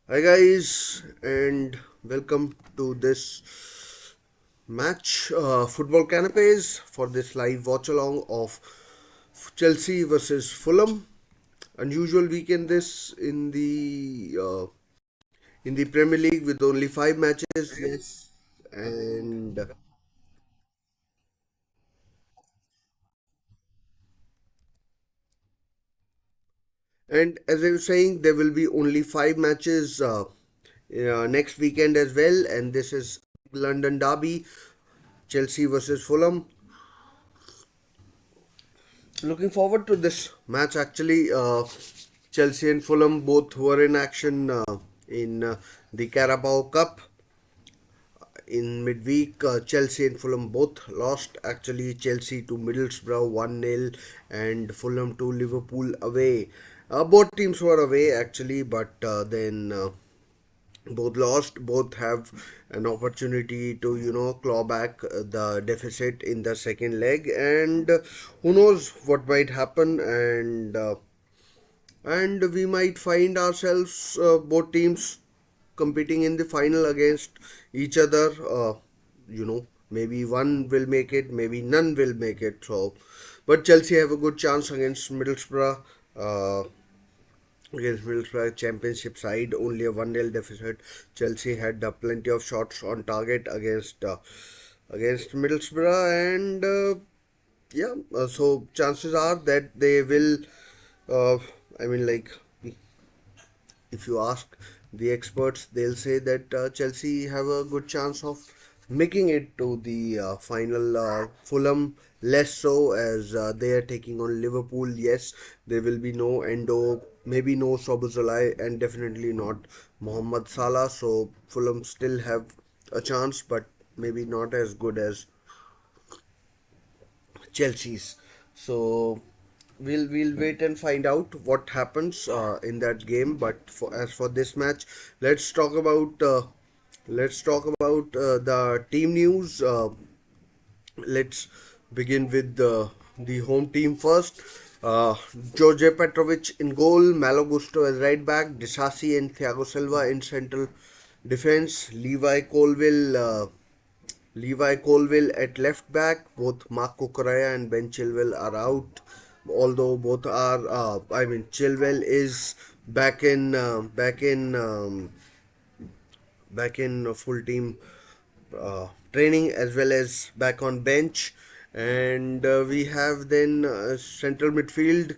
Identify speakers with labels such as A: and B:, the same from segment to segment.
A: Hi guys, and welcome to this match football canapes for this live watch along of Chelsea versus Fulham. Unusual weekend this in the Premier League with only five matches. Yes, and as I was saying, there will be only five matches next weekend as well, and this is London Derby, Chelsea versus Fulham. Looking forward to this match actually. Chelsea and Fulham both were in action in the Carabao Cup in midweek. Chelsea and Fulham both lost. Actually, Chelsea to Middlesbrough 1-0 and Fulham to Liverpool away. Both teams were away actually, but then both lost. Both have an opportunity to claw back the deficit in the second leg, and who knows what might happen, and we might find ourselves both teams competing in the final against each other. Maybe one will make it, maybe none will make it. So but Chelsea have a good chance uh, against Middlesbrough championship side, only a 1-0 deficit. Chelsea had plenty of shots on target against Middlesbrough, and so chances are that they will. Uh, I mean, like if you ask the experts, they'll say that Chelsea have a good chance of making it to the final. Fulham less so, as they are taking on Liverpool. Yes, there will be no Endo, maybe no Sobozalai, and definitely not Mohamed Salah. So Fulham still have a chance, but maybe not as good as Chelsea's. So we'll wait and find out what happens in that game. But as for this match, let's talk about the team news. Let's begin with the home team first. George Petrovic in goal, Malo Gusto as right back, Disasi and Thiago Silva in central defense, Levi Colville at left back. Both Mark Cucurella and Ben Chilwell are out. Although both are, Chilwell is back in full team training as well as back on bench. And we have then central midfield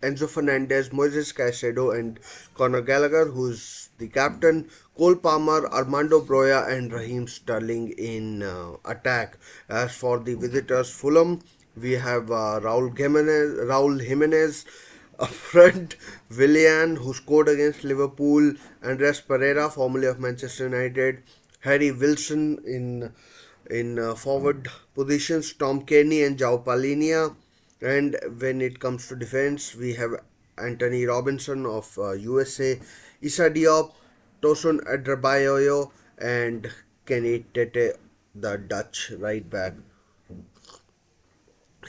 A: Enzo Fernandez, Moises Caicedo, and Conor Gallagher, who's the captain. Cole Palmer, Armando Broya, and Raheem Sterling in attack. As for the visitors, Fulham, we have Raul Jimenez up front, Willian, who scored against Liverpool, Andres Pereira, formerly of Manchester United, Harry Wilson in forward positions, Tom Kearney and João Palhinha. And when it comes to defense, we have Anthony Robinson of USA, Issa Diop, Tosun Adarbayoyo, and Kenny Tete, the Dutch right back.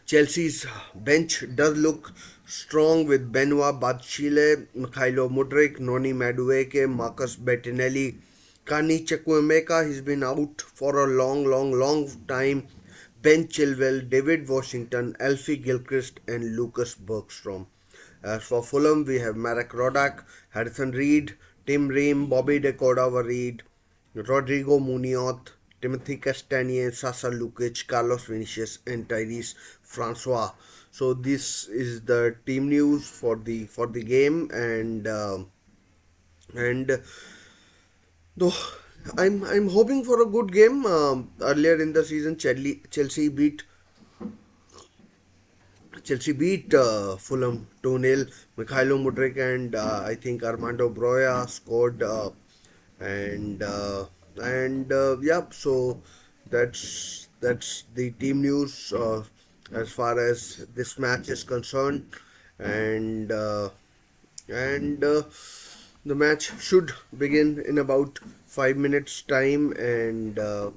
A: Chelsea's bench does look strong with Benoit Batchile, Mikhailo Mudrik, Noni Madueke, Marcus Bettinelli, Kani Chukwuemeka. He's been out for a long time. Ben Chilwell, David Washington, Alfie Gilchrist, and Lucas Bergstrom. As for Fulham, we have Marek Rodak, Harrison Reed, Tim Ream, Bobby De Cordova-Reid, Rodrigo Munoz, Timothy Castagne, Sasa Lukic, Carlos Vinicius, and Tyrese Francois. So this is the team news for the game, and though I'm hoping for a good game. Earlier in the season, Chelsea beat Fulham 2-0. Mikhailo Mudrik and I think Armando Broya scored, and yeah. So that's the team news as far as this match is concerned, and and the match should begin in about 5 minutes time, and of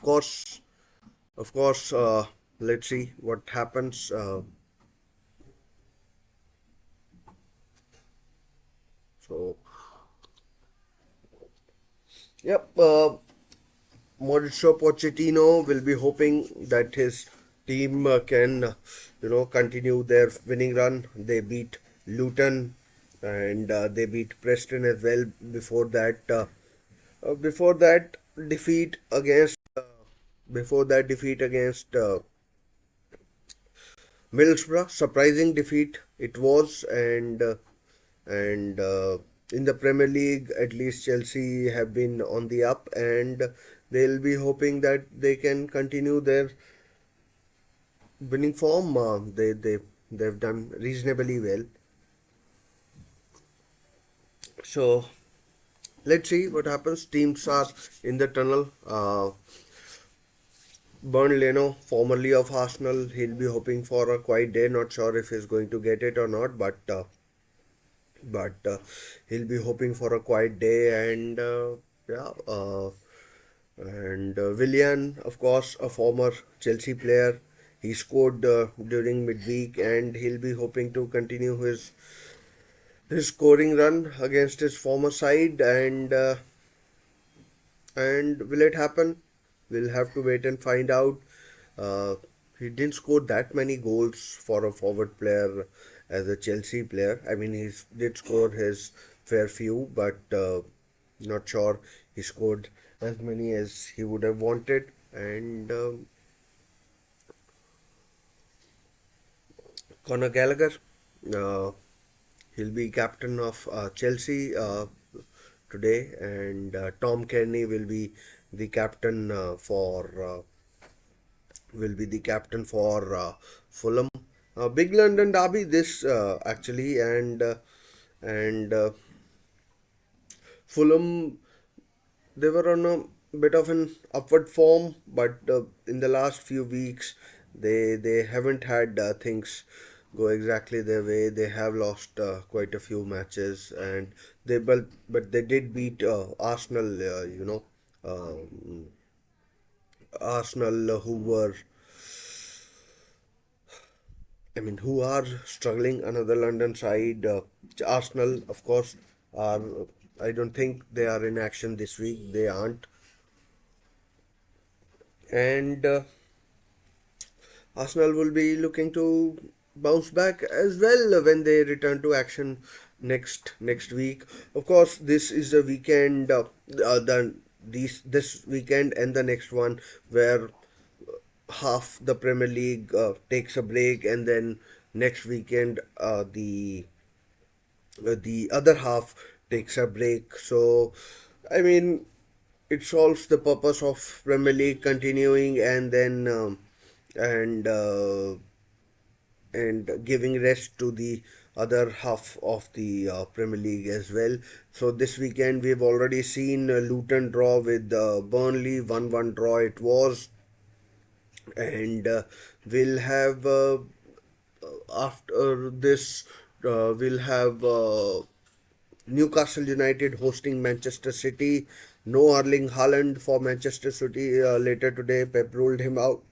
A: course of course, let's see what happens. So Yep. Mauricio Pochettino will be hoping that his team can, continue their winning run. They beat Luton and they beat Preston as well. Before that defeat against, before that defeat against Middlesbrough, surprising defeat it was, and in the Premier League, at least Chelsea have been on the up, and they'll be hoping that they can continue their winning form. They've done reasonably well. So let's see what happens. Teams are in the tunnel. Bernd Leno, formerly of Arsenal, he'll be hoping for a quiet day. Not sure if he's going to get it or not, but he'll be hoping for a quiet day. And yeah, and Willian, of course, a former Chelsea player, he scored during midweek, and he'll be hoping to continue his scoring run against his former side. And will it happen? We'll have to wait and find out. Uh, he didn't score that many goals for a forward player as a Chelsea player. I mean, he did score his fair few, but not sure he scored as many as he would have wanted. And Conor Gallagher, uh, he'll be captain of Chelsea today, and Tom Kearney the captain for will be the captain for Fulham. Big London derby this actually, and Fulham, they were on a bit of an upward form, but in the last few weeks they haven't had things go exactly their way. They have lost quite a few matches, and but they did beat Arsenal. Arsenal, who are struggling. Another London side, Arsenal, of course, are. I don't think they are in action this week. They aren't, and Arsenal will be looking to bounce back as well when they return to action next week. Of course, this is the weekend. This weekend and the next one where half the Premier League takes a break, and then next weekend the other half takes a break. So, I mean, it solves the purpose of Premier League continuing, and uh, and giving rest to the other half of the Premier League as well. So this weekend we've already seen Luton draw with Burnley, 1-1 draw it was, and we'll have after this we'll have Newcastle United hosting Manchester City. No Erling Haaland for Manchester City later today. Pep ruled him out,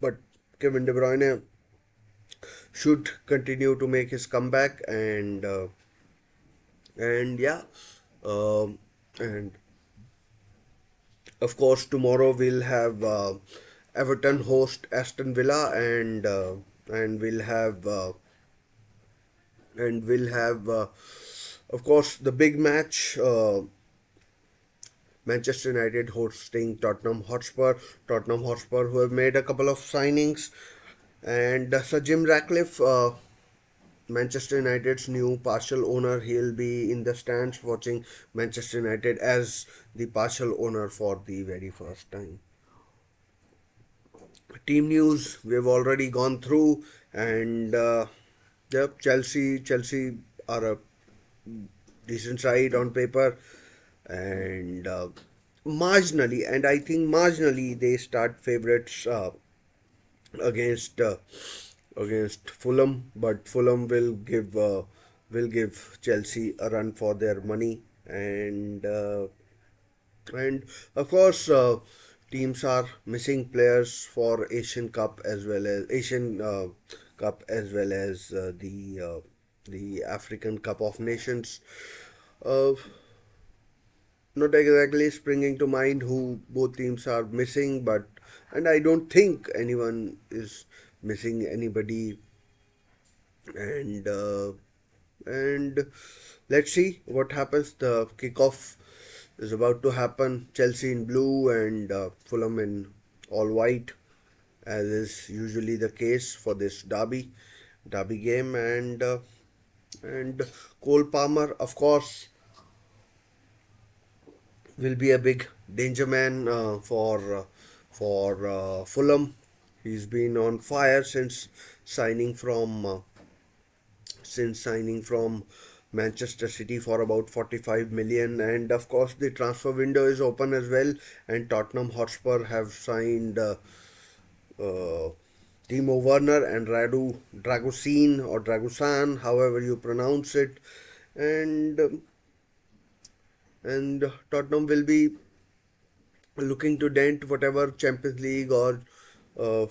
A: but Kevin De Bruyne should continue to make his comeback, and yeah, um, and of course tomorrow we'll have Everton host Aston Villa, and we'll have of course the big match. Manchester United hosting Tottenham Hotspur. Tottenham Hotspur, who have made a couple of signings, and Sir Jim Ratcliffe, Manchester United's new partial owner, he'll be in the stands watching Manchester United as the partial owner for the very first time. Team news we've already gone through, and yep, Chelsea are a decent side on paper, and marginally, and I think marginally they start favorites against against Fulham, but Fulham will give Chelsea a run for their money, and of course teams are missing players for Asian Cup as well as Asian Cup as well as the African Cup of Nations. Uh, not exactly springing to mind who both teams are missing, but and I don't think anyone is missing anybody, and and let's see what happens. The kickoff is about to happen. Chelsea in blue and Fulham in all white, as is usually the case for this derby game, and Cole Palmer, of course, will be a big danger man for Fulham. He's been on fire signing from since signing from Manchester City for about 45 million, and of course the transfer window is open as well. And Tottenham Hotspur have signed uh, Timo Werner and Radu Dragusin or Dragusan, however you pronounce it, and and Tottenham will be looking to dent whatever Champions League or uh,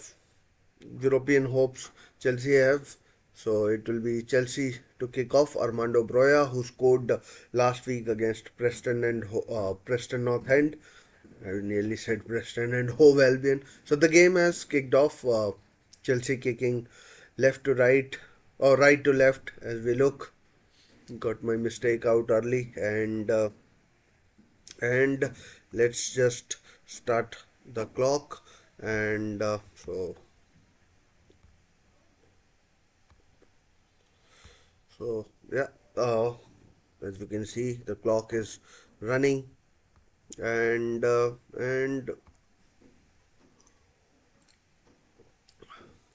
A: European hopes Chelsea have. So it will be Chelsea to kick off. Armando Broja, who scored last week against Preston and Preston North End. I nearly said Preston and Hove Albion. So the game has kicked off. Chelsea kicking left to right or right to left as we look. Got my mistake out early, and let's just start the clock, and so yeah, as you can see the clock is running, and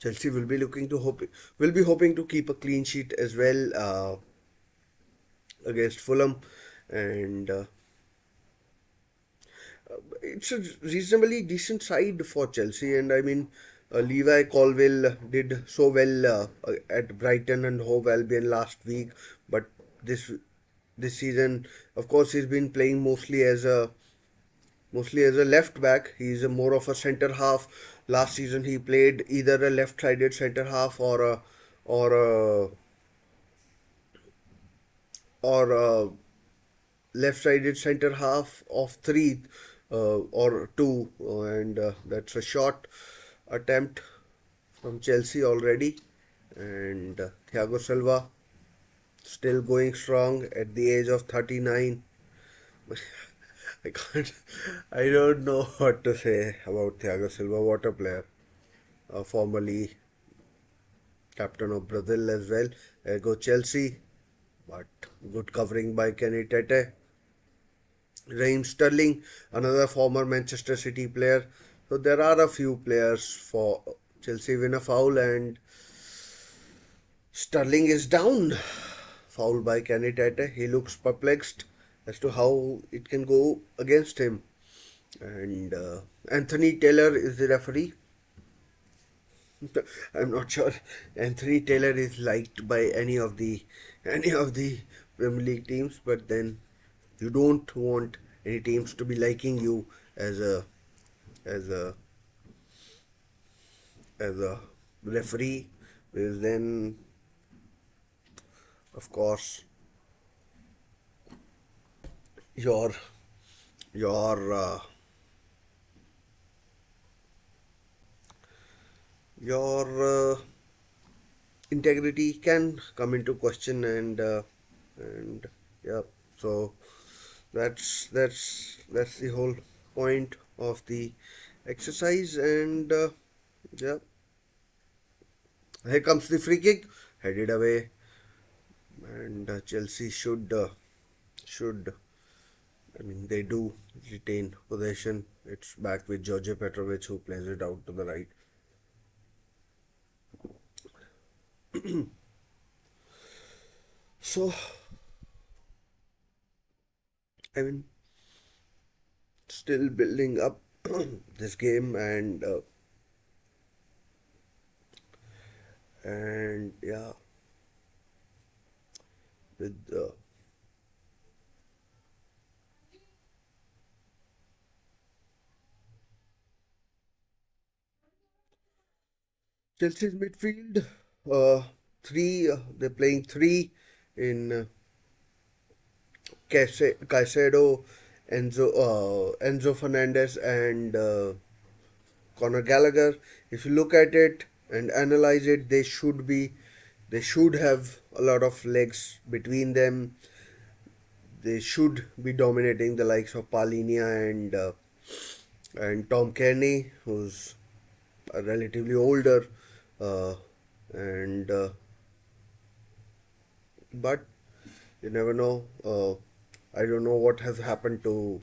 A: Chelsea will be hoping to keep a clean sheet as well against Fulham, and it's a reasonably decent side for Chelsea, and I mean, Levi Colwill did so well at Brighton and Hove Albion last week, but this this season, of course, he's been playing mostly as a left back. He's a more of a centre half. Last season, he played either a left-sided centre half or a or a left-sided centre half of three or two, and that's a short attempt from Chelsea already. And Thiago Silva still going strong at the age of 39. I can't, I don't know what to say about Thiago Silva. What a player. Formerly captain of Brazil as well. Go Chelsea, but good covering by Kenny Tete. Raheem Sterling, another former Manchester City player. So there are a few players for Chelsea win a foul, and Sterling is down. Foul by Kenny Tete. He looks perplexed as to how it can go against him. And Anthony Taylor is the referee. I'm not sure Anthony Taylor is liked by any of the Premier League teams, but then you don't want any teams to be liking you as a as a as a referee, because then of course your your integrity can come into question, and yeah, so that's the whole point of the exercise, and yeah, here comes the free kick, headed away, and Chelsea should, I mean, they do retain possession. It's back with George Petrovic, who plays it out to the right. So I mean, still building up this game, and yeah, with Chelsea's midfield, they're playing three in Caicedo Enzo Fernandez and Conor Gallagher. If you look at it and analyze it, they should have a lot of legs between them. They should be dominating the likes of Palinia and Tom Kearney, who's relatively older, uh, and but you never know. I don't know what has happened to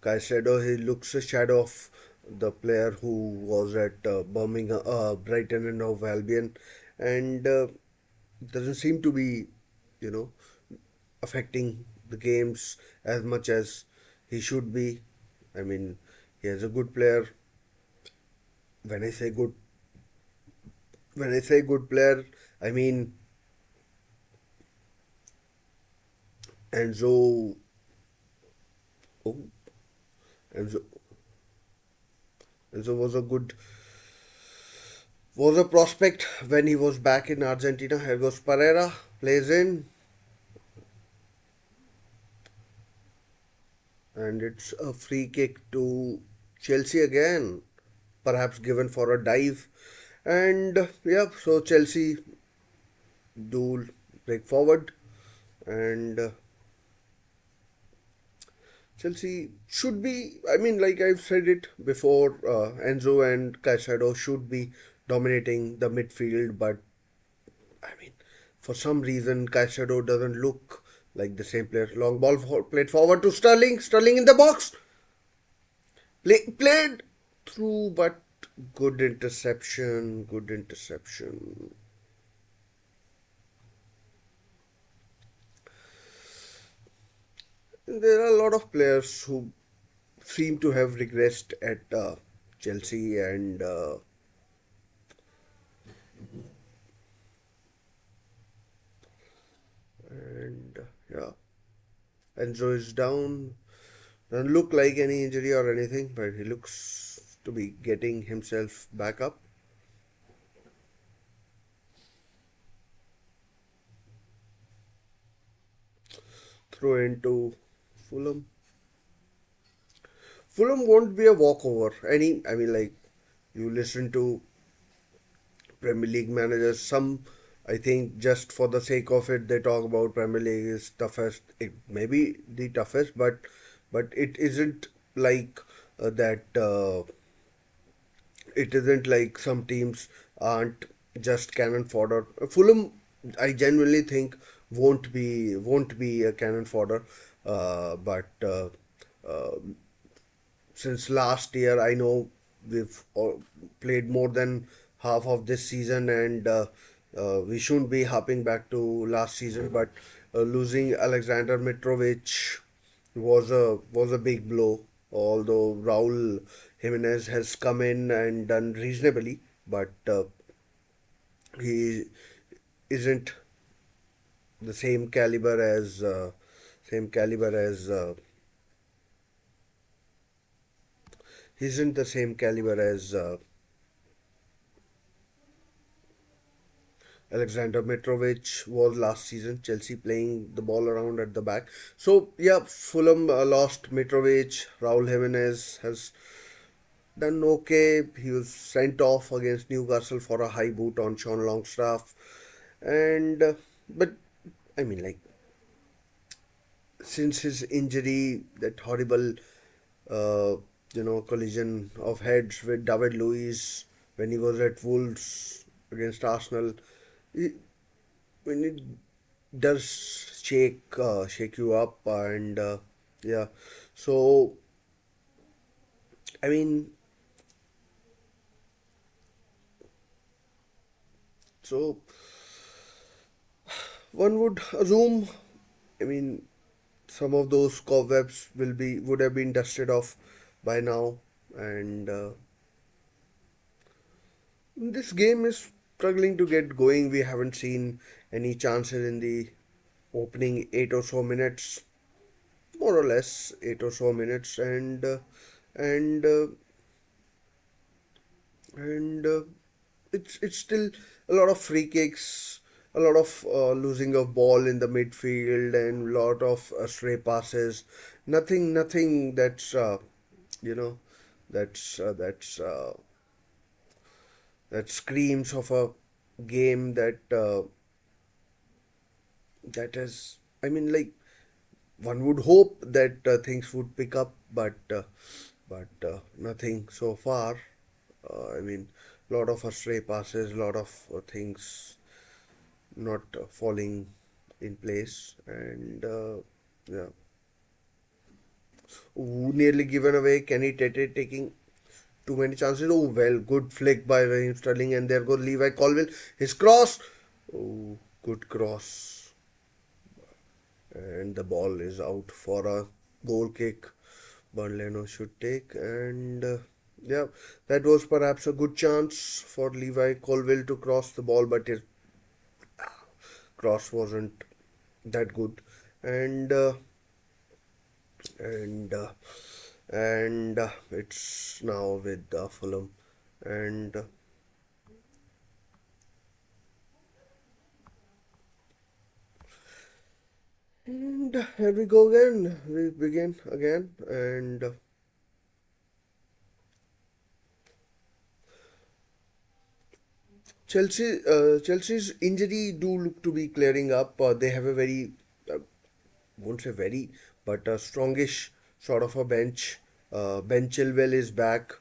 A: Caicedo. He looks a shadow of the player who was at Birmingham, Brighton and Hove Albion, and doesn't seem to be, you know, affecting the games as much as he should be. I mean, he is a good player. When I say good, when I say good player, I mean Enzo. Oh, Enzo, Enzo was a prospect when he was back in Argentina. Here goes Pereira, plays in, and it's a free kick to Chelsea again, perhaps given for a dive. And yeah, so Chelsea do break forward, and Chelsea should be, I mean, like I've said it before, Enzo and Caicedo should be dominating the midfield, but I mean, for some reason, Caicedo doesn't look like the same player. Long ball played forward to Sterling. Sterling in the box. Played through, but good interception. Good interception. There are a lot of players who seem to have regressed at Chelsea, and yeah, Enzo is down. Doesn't look like any injury or anything, but he looks to be getting himself back up. Throw into Fulham. Fulham won't be a walkover. I mean, like you listen to Premier League managers. Some, I think, just for the sake of it, they talk about Premier League is toughest. It may be the toughest, but it isn't like that. It isn't like some teams aren't just cannon fodder. Fulham, I genuinely think won't be a cannon fodder, but since last year. I know we've played more than half of this season, and we shouldn't be hopping back to last season. But losing Alexander Mitrovic was a big blow. Although Raul Jimenez has come in and done reasonably, but he isn't the same caliber as he isn't the same caliber as Alexander Mitrovic was last season. Chelsea playing the ball around at the back. So yeah, Fulham lost Mitrovic. Raul Jimenez has done okay. He was sent off against Newcastle for a high boot on Sean Longstaff, and but I mean, like, since his injury, that horrible uh, collision of heads with David Luiz when he was at Wolves against Arsenal. It, when it does shake you up, and yeah, so I mean, so one would assume, I mean, some of those cobwebs would have been dusted off by now, and this game is struggling to get going. We haven't seen any chances in the opening 8 or so minutes, more or less 8 or so minutes, and and it's still a lot of free kicks, a lot of losing of ball in the midfield and a lot of stray passes. Nothing you know that screams of a game that is. I mean, like, one would hope that things would pick up, but nothing so far. I mean, a lot of stray passes, a lot of things not falling in place, and yeah. Ooh, nearly given away. Kenny Tete taking too many chances. Oh well, good flick by Raheem Sterling, and there goes Levi Colville. His cross. Oh, good cross, and the ball is out for a goal kick. Burnley should take, and yeah, that was perhaps a good chance for Levi Colville to cross the ball, but his cross wasn't that good, and and it's now with Fulham, and here we go again. We begin again, and Chelsea's injury do look to be clearing up. They have a very, won't say very, but a strongish sort of a bench. Ben Chilwell is back.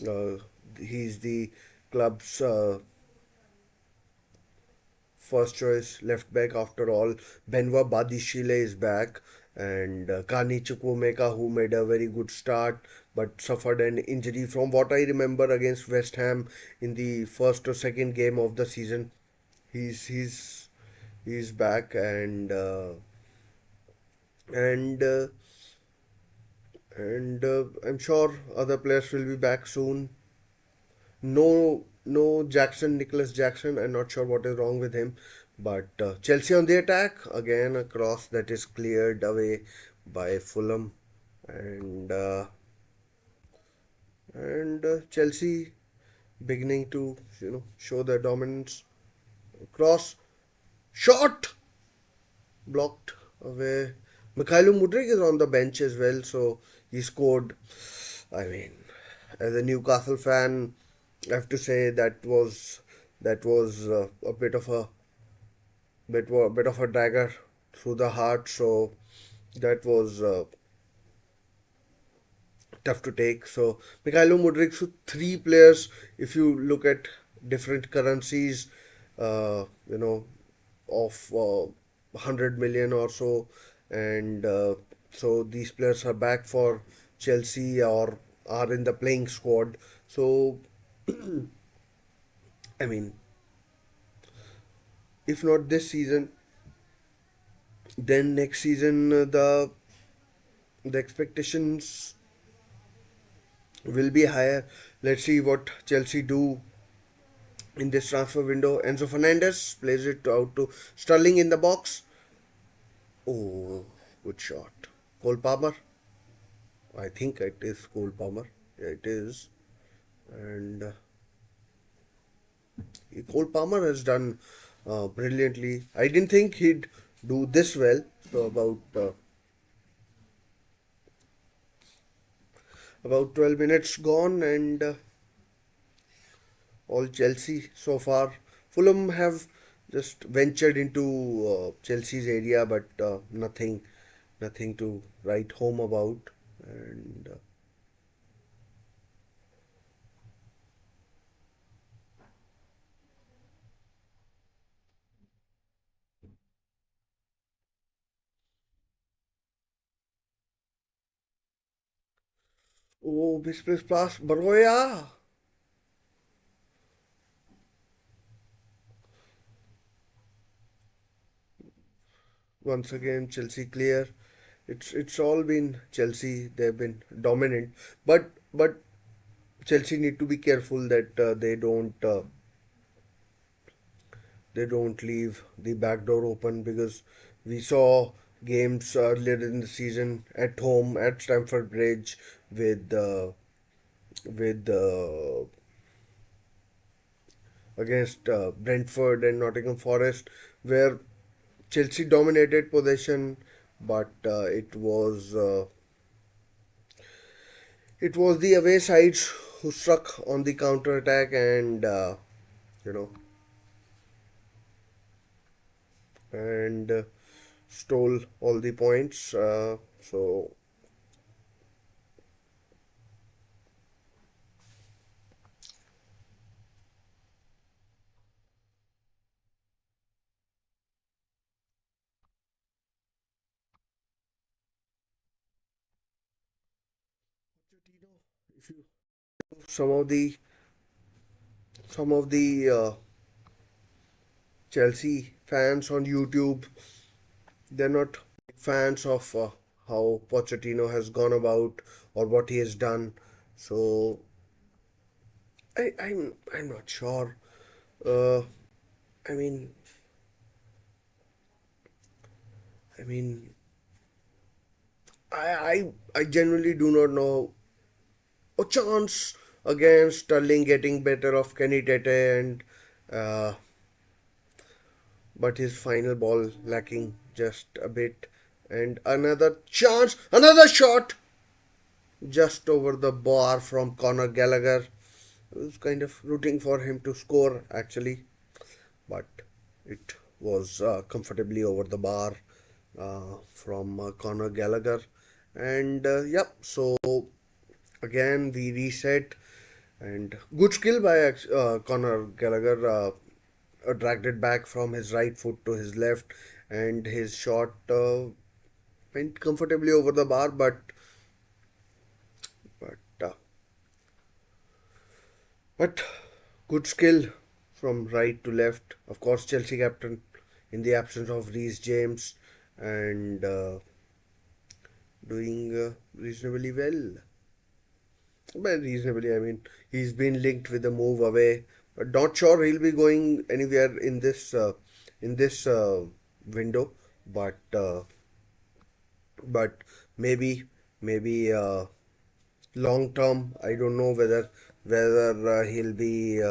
A: Uh, he's the club's first choice left back after all. Benwa Badishile is back, and Kani Chukwumeka, who made a very good start but suffered an injury from what I remember against West Ham in the first or second game of the season. He's he's he's back, and I'm sure other players will be back soon. No Jackson, Nicholas Jackson. I'm not sure what is wrong with him. But Chelsea on the attack again, a cross that is cleared away by Fulham, and Chelsea beginning to show their dominance. Cross, shot, blocked away. Mikhailo Mudrik is on the bench as well, so he scored. I mean, as a Newcastle fan, I have to say that was a bit of a dagger through the heart. So that was tough to take. So Mikhailo Mudrik, so three players. If you look at different currencies, you know, of 100 million or so, and so these players are back for Chelsea or are in the playing squad. So I mean, if not this season, then next season the expectations will be higher. Let's see what Chelsea do in this transfer window. Enzo Fernandez plays it out to Sterling in the box. Oh, good shot. Cole Palmer. I think it is Cole Palmer. Yeah, it is. And Cole Palmer has done brilliantly. I didn't think he'd do this well. So about 12 minutes gone, and all Chelsea so far. Fulham have just ventured into Chelsea's area, but nothing to write home about. And oh, misplaced pass, Baroya. Once again, Chelsea clear. It's all been Chelsea. They've been dominant, but Chelsea need to be careful that they don't leave the back door open, because we saw games earlier in the season at home at Stamford Bridge with with against Brentford and Nottingham Forest, where Chelsea dominated possession, but it was the away sides who struck on the counter attack and you know and stole all the points. So if you some of the some of the Chelsea fans on YouTube, they're not fans of how Pochettino has gone about or what he has done. So I'm not sure. Uh, I mean I mean I genuinely do not know a chance against Sterling getting better of Kenny Tete and uh, but his final ball lacking just a bit and another chance, another shot just over the bar from Conor Gallagher. I was kind of rooting for him to score actually, but it was comfortably over the bar from Conor Gallagher. And yep, so again we reset and good skill by Conor Gallagher. Dragged it back from his right foot to his left, and his shot went comfortably over the bar. But but good skill from right to left. Of course, Chelsea captain in the absence of Reece James and doing reasonably well. By reasonably, I mean he's been linked with a move away, but not sure he'll be going anywhere in this window. But but maybe maybe long term, I don't know whether whether he'll be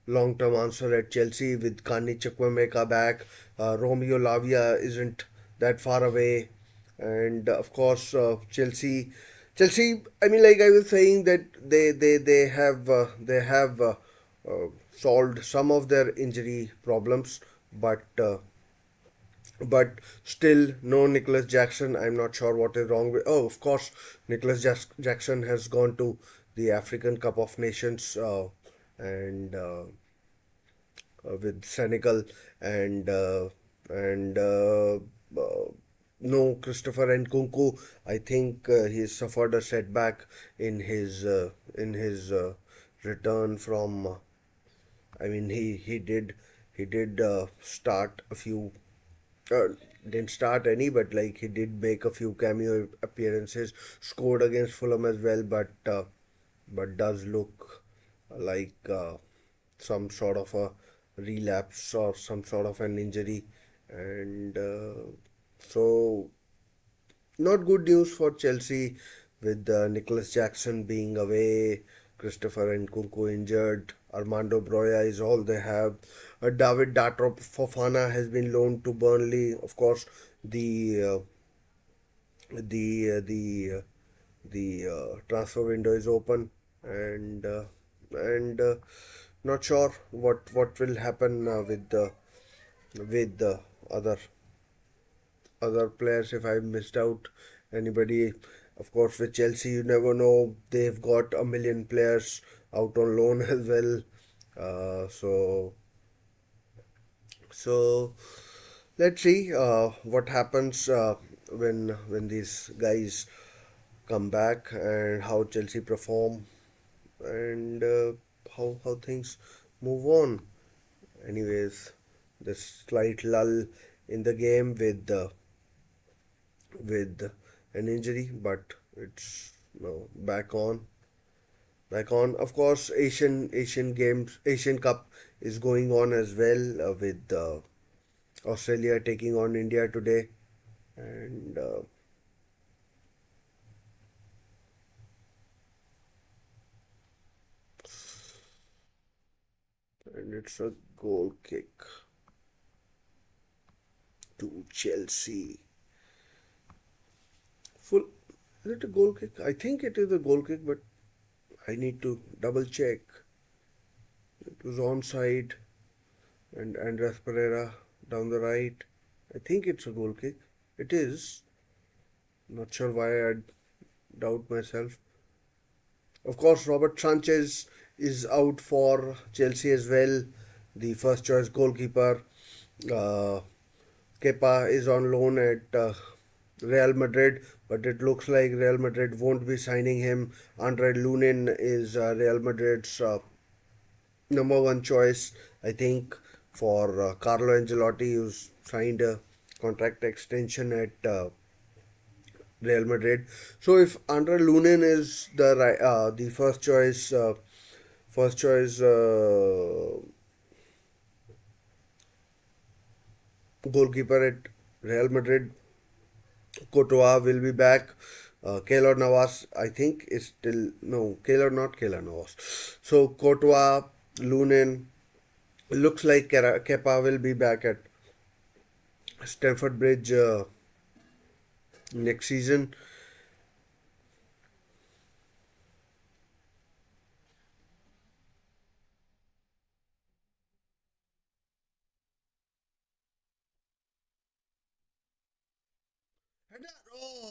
A: long term answer at Chelsea with Kani Chukwuemeka back. Romeo Lavia isn't that far away, and of course Chelsea. Chelsea, I mean, like I was saying that they have solved some of their injury problems, but still no Nicholas Jackson. I'm not sure what is wrong with. Oh, of course, Jackson has gone to the African Cup of Nations and with Senegal and no Christopher Nkunku. I think he's suffered a setback in his return from. I mean, he did start a few uh, didn't start any, but like he did make a few cameo appearances, scored against Fulham as well, but does look like some sort of a relapse or some sort of an injury, and so not good news for Chelsea with Nicholas Jackson being away, Christopher Nkunku injured, Armando Broya is all they have. David Datrop Fofana has been loaned to Burnley. Of course, the uh, the uh, the uh, the transfer window is open, and not sure what will happen with the other other players if I missed out anybody. Of course, with Chelsea, you never know. They've got a million players out on loan as well. So so let's see what happens when these guys come back and how Chelsea perform and how things move on. Anyways, this slight lull in the game with an injury, but it's back on. Of course, Asian Cup is going on as well with Australia taking on India today, and and it's a goal kick to Chelsea. Full. Is it a goal kick? I think it is a goal kick, but I need to double check. It was onside, and Andres Pereira down the right. I think it's a goal kick. It is. Not sure why I doubt myself. Of course, Robert Sanchez is out for Chelsea as well. The first choice goalkeeper. Uh, Kepa is on loan at Real Madrid, but it looks like Real Madrid won't be signing him. Andre Lunin is Real Madrid's number one choice, I think, for Carlo Ancelotti, who's signed a contract extension at Real Madrid. So if Andre Lunin is the first choice goalkeeper at Real Madrid, Courtois will be back. Keylor Navas, I think, is still no Keylor, not Keylor Navas. So Courtois, Lunin, looks like Kepa will be back at Stamford Bridge next season.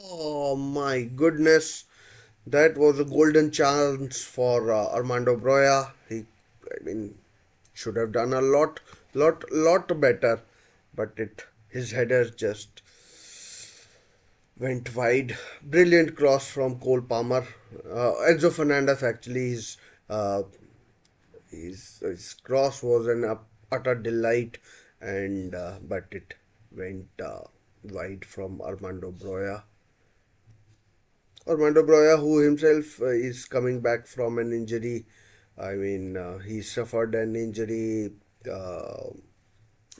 A: Oh my goodness, that was a golden chance for Armando Broya. I mean, should have done a lot better, but his header just went wide. Brilliant cross from Cole Palmer. Enzo Fernandez actually uh, his cross was an utter delight, and but it went wide from Armando Broya. Armando Broya, who himself is coming back from an injury. I mean, he suffered an injury,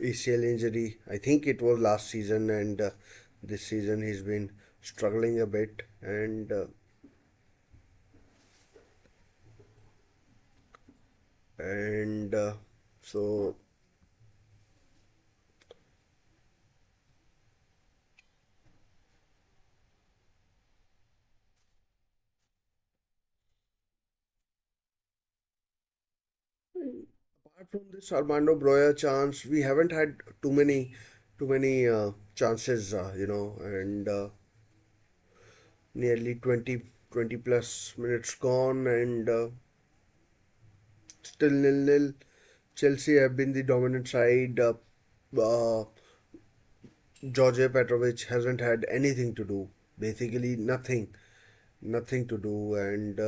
A: ACL injury. I think it was last season, and this season he's been struggling a bit. And so apart from this Armando Broya chance, we haven't had too many chances, and nearly 20 plus minutes gone, and still nil nil. Chelsea have been the dominant side. Uh, George Petrovic hasn't had anything to do, basically nothing to do, and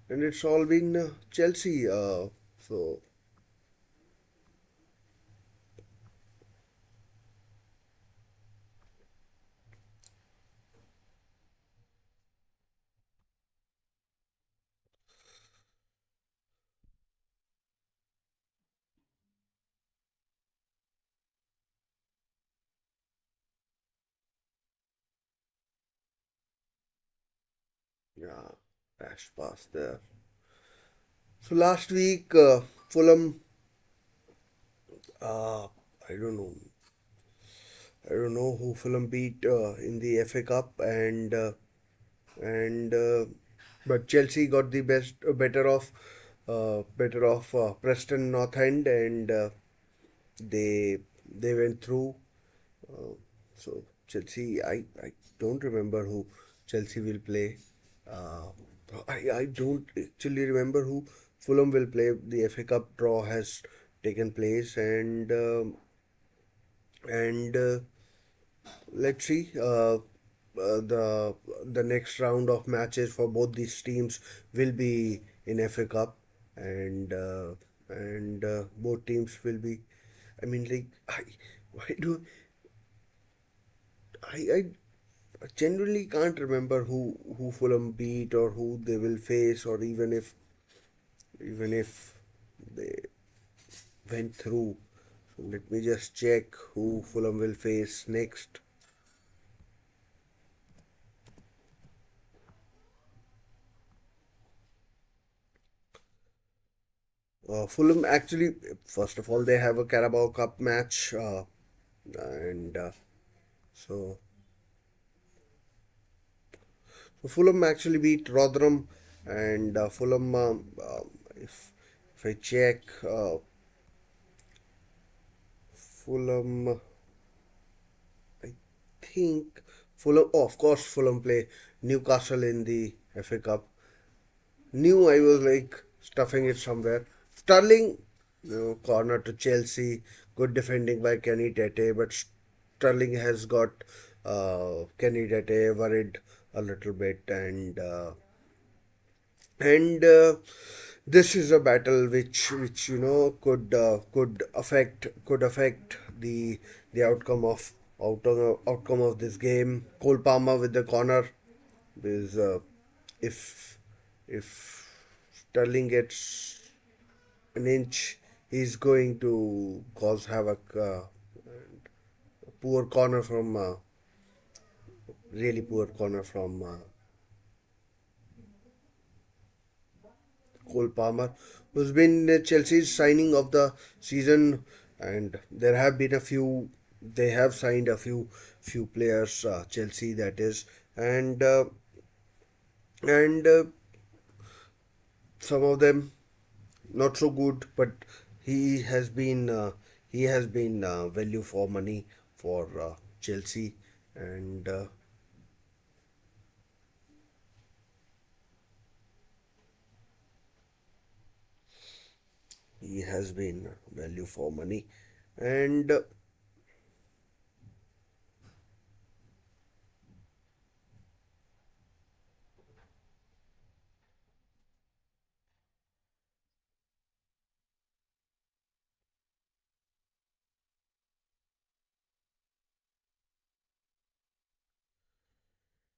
A: and it's all been Chelsea. So yeah, dash pass there. So last week, Fulham. Uh, I don't know. I don't know who Fulham beat in the FA Cup, and but Chelsea got the better of Preston North End, and they they went through. Uh, so Chelsea, I don't remember who Chelsea will play. Uh, I don't actually remember who Fulham will play. The FA Cup draw has taken place, and let's see. The next round of matches for both these teams will be in FA Cup, and both teams will be. I mean, like, why do I genuinely can't remember who Fulham beat or who they will face, or even if they went through. So let me just check who Fulham will face next. Fulham actually, first of all, they have a Carabao Cup match, and so, so Fulham actually beat Rotherham, and Fulham, if if I check, Fulham, I think Fulham. Oh, of course, Fulham play Newcastle in the FA Cup. Knew I was like stuffing it somewhere. Sterling, corner to Chelsea. Good defending by Kenny Tete, but Sterling has got Kenny Tete worried a little bit, and this is a battle which could affect the outcome of this game. Cole Palmer with the corner is if if Sterling gets an inch, he's going to cause havoc. Poor corner from really poor corner from Cole Palmer, who's been Chelsea's signing of the season, and there have been a few. They have signed a few players, Chelsea that is, and some of them not so good, but he has been value for money for Chelsea, and he has been value for money, and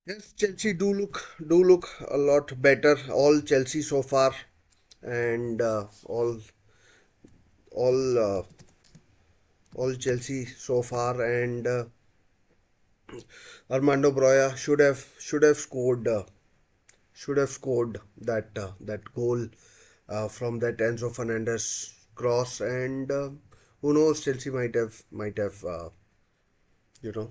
A: yes, Chelsea do look a lot better. All Chelsea so far, and all all Chelsea so far, and Armando Broya should have scored that goal from that Enzo Fernandez cross, and who knows, Chelsea might have you know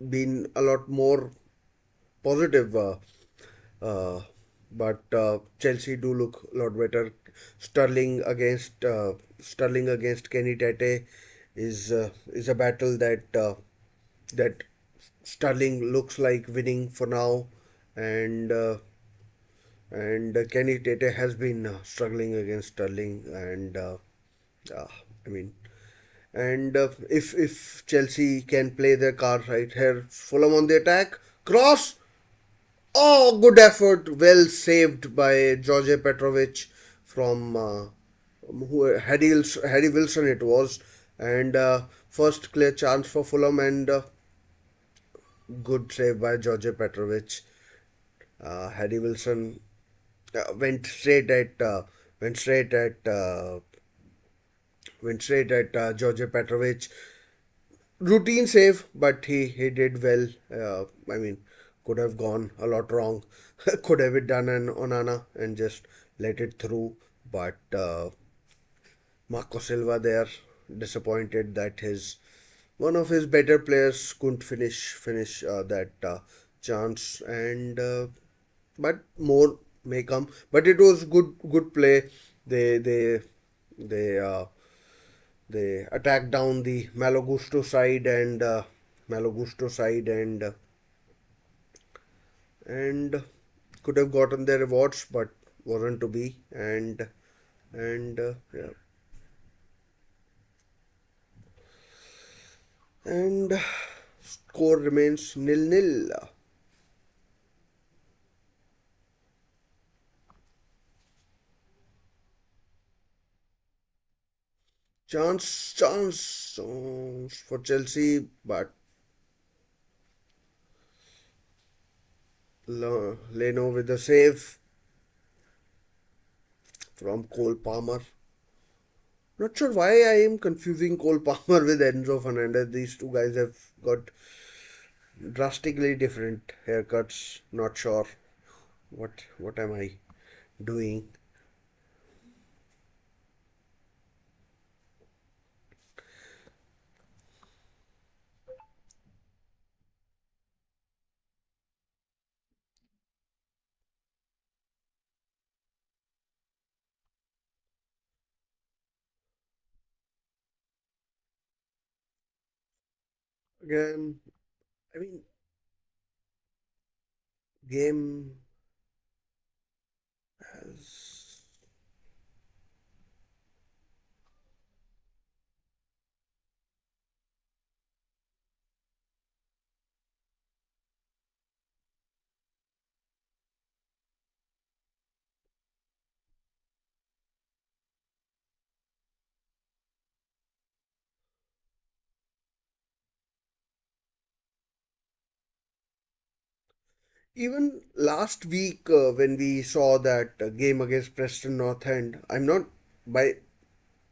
A: been a lot more positive, uh, but Chelsea do look a lot better. Sterling against Kenny Tete is a battle that Sterling looks like winning for now, and Kenny Tete has been struggling against Sterling, and uh, I mean, and if Chelsea can play their card right here, Fulham on the attack, cross. Oh, good effort, well saved by George Petrovic from Harry Wilson it was, and first clear chance for Fulham, and good save by George Petrovic. Harry Wilson went straight at George Petrovic. Routine save, but he did well. I mean, could have gone a lot wrong. Could have done an Onana and just let it through, but Marco Silva there disappointed that his one of his better players couldn't finish that chance, and but more may come. But it was good play. They they they they attacked down the Malagusto side, and could have gotten their rewards, but wasn't to be. And yeah, and score remains nil-nil. Chance for Chelsea, but Leno with the save from Cole Palmer. Not sure why I am confusing Cole Palmer with Enzo Fernandez. These two guys have got drastically different haircuts. Not sure what am I. doing. Again, I mean, game has. Even last week, when we saw that game against Preston North End, I'm not by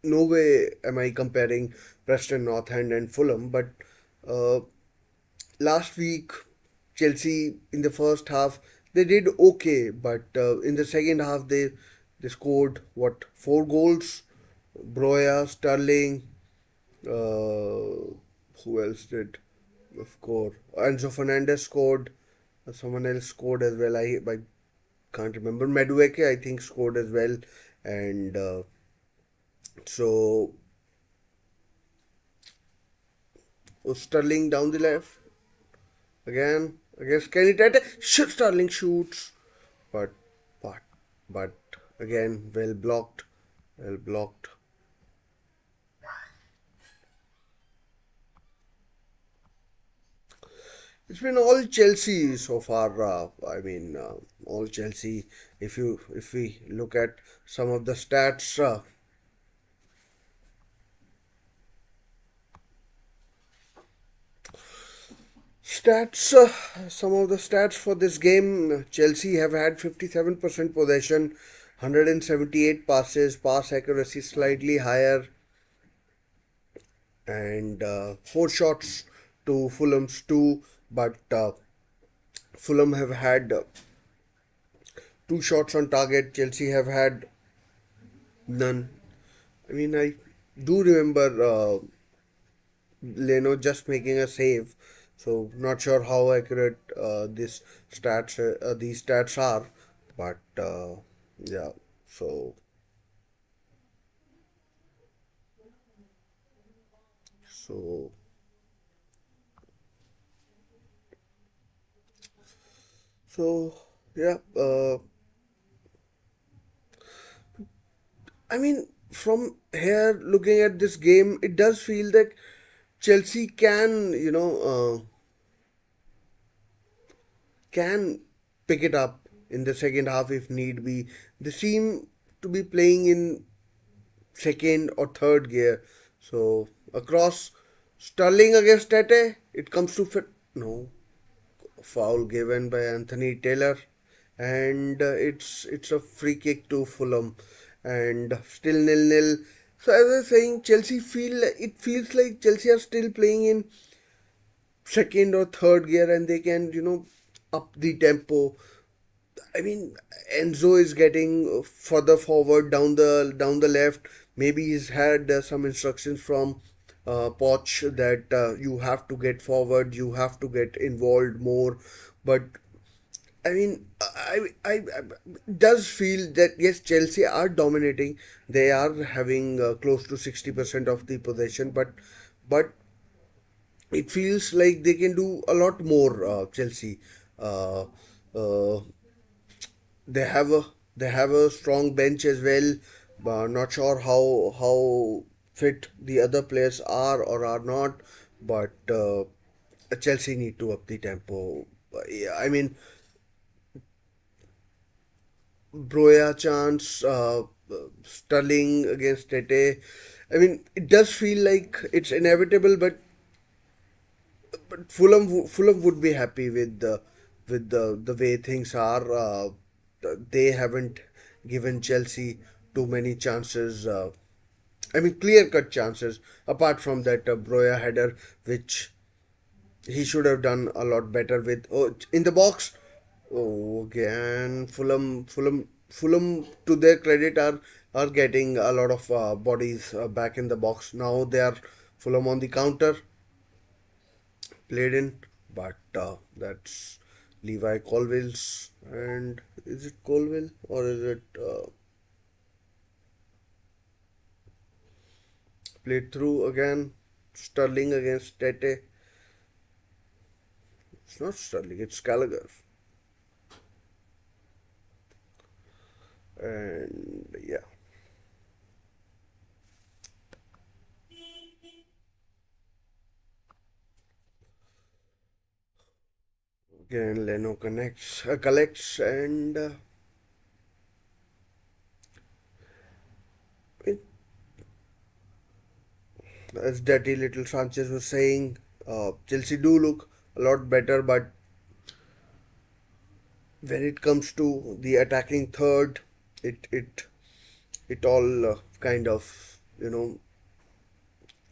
A: no way am I comparing Preston North End and Fulham, but uh, last week Chelsea in the first half they did okay, but in the second half they scored what, 4 goals. Broya, Sterling, who else did score? Enzo Fernandez scored. Someone else scored as well. I can't remember. Madueke I think scored as well, and so Sterling down the left again against Kenny Tete. Shoot, Sterling shoots, but but but again well blocked, well blocked. It's been all Chelsea so far. I mean, all Chelsea. If we look at some of the stats, some of the stats for this game. Chelsea have had 57% possession, 178 passes, pass accuracy slightly higher, and 4 shots to Fulham's 2. But Fulham have had 2 shots on target. Chelsea have had none. I mean, I do remember Leno just making a save, so not sure how accurate these stats are, but yeah. So so so yeah. I mean, from here looking at this game, it does feel that Chelsea can pick it up in the second half if need be. They seem to be playing in second or third gear. So across Sterling against Tete, it comes to fit. No, foul given by Anthony Taylor, and it's a free kick to Fulham, and still 0-0. So as I was saying, it feels like Chelsea are still playing in second or third gear, and they can up the tempo. I mean, Enzo is getting further forward down the left. Maybe he's had some instructions from Poch that you have to get forward, you have to get involved more. But I mean, I does feel that yes, Chelsea are dominating. They are having close to 60% of the possession, but it feels like they can do a lot more. Chelsea. Uh, uh, they have a strong bench as well. Not sure how fit the other players are or are not, but Chelsea need to up the tempo. Yeah, I mean, Broya chance, Sterling against Tete. I mean, it does feel like it's inevitable, but Fulham would be happy with the way things are. They haven't given Chelsea too many chances. I mean, clear cut chances. Apart from that Broya header, which he should have done a lot better with. Oh, in the box. Oh, again, Fulham. Fulham, to their credit, are getting a lot of bodies back in the box. Now they are Fulham on the counter, played in, but that's Levi Colville's. And is it Colville or is it played through again? Sterling against Tete. It's not Sterling, it's Gallagher. And yeah, again Leno collects, and it, as Dirty Little Sanchez was saying, Chelsea do look a lot better, but when it comes to the attacking third, it it all kind of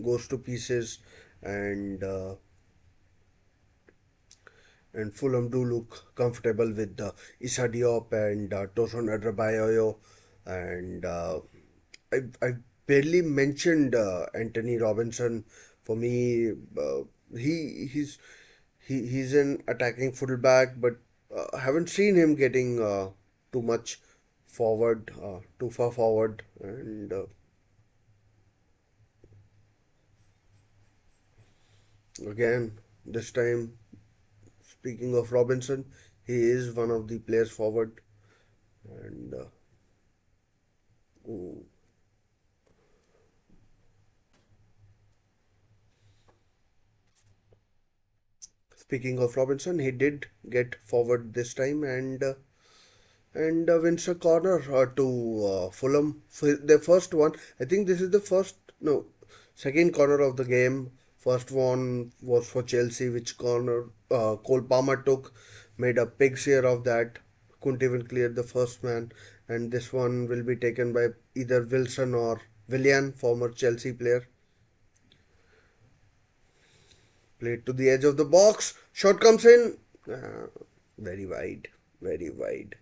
A: goes to pieces, and Fulham do look comfortable with Issa Diop and Tosin Adarabioyo, and I barely mentioned Anthony Robinson. For me, he's an attacking fullback, but I haven't seen him getting too much forward, too far forward, and again this time, speaking of Robinson, he is one of the players forward, and ooh, speaking of Robinson, he did get forward this time, and wins a corner to Fulham for their first one. I think this is the first, no, second corner of the game. First one was for Chelsea, which corner Cole Palmer took, made a pig's ear of that, couldn't even clear the first man. And this one will be taken by either Wilson or Willian, former Chelsea player. Played to the edge of the box, shot comes in, very wide, very wide,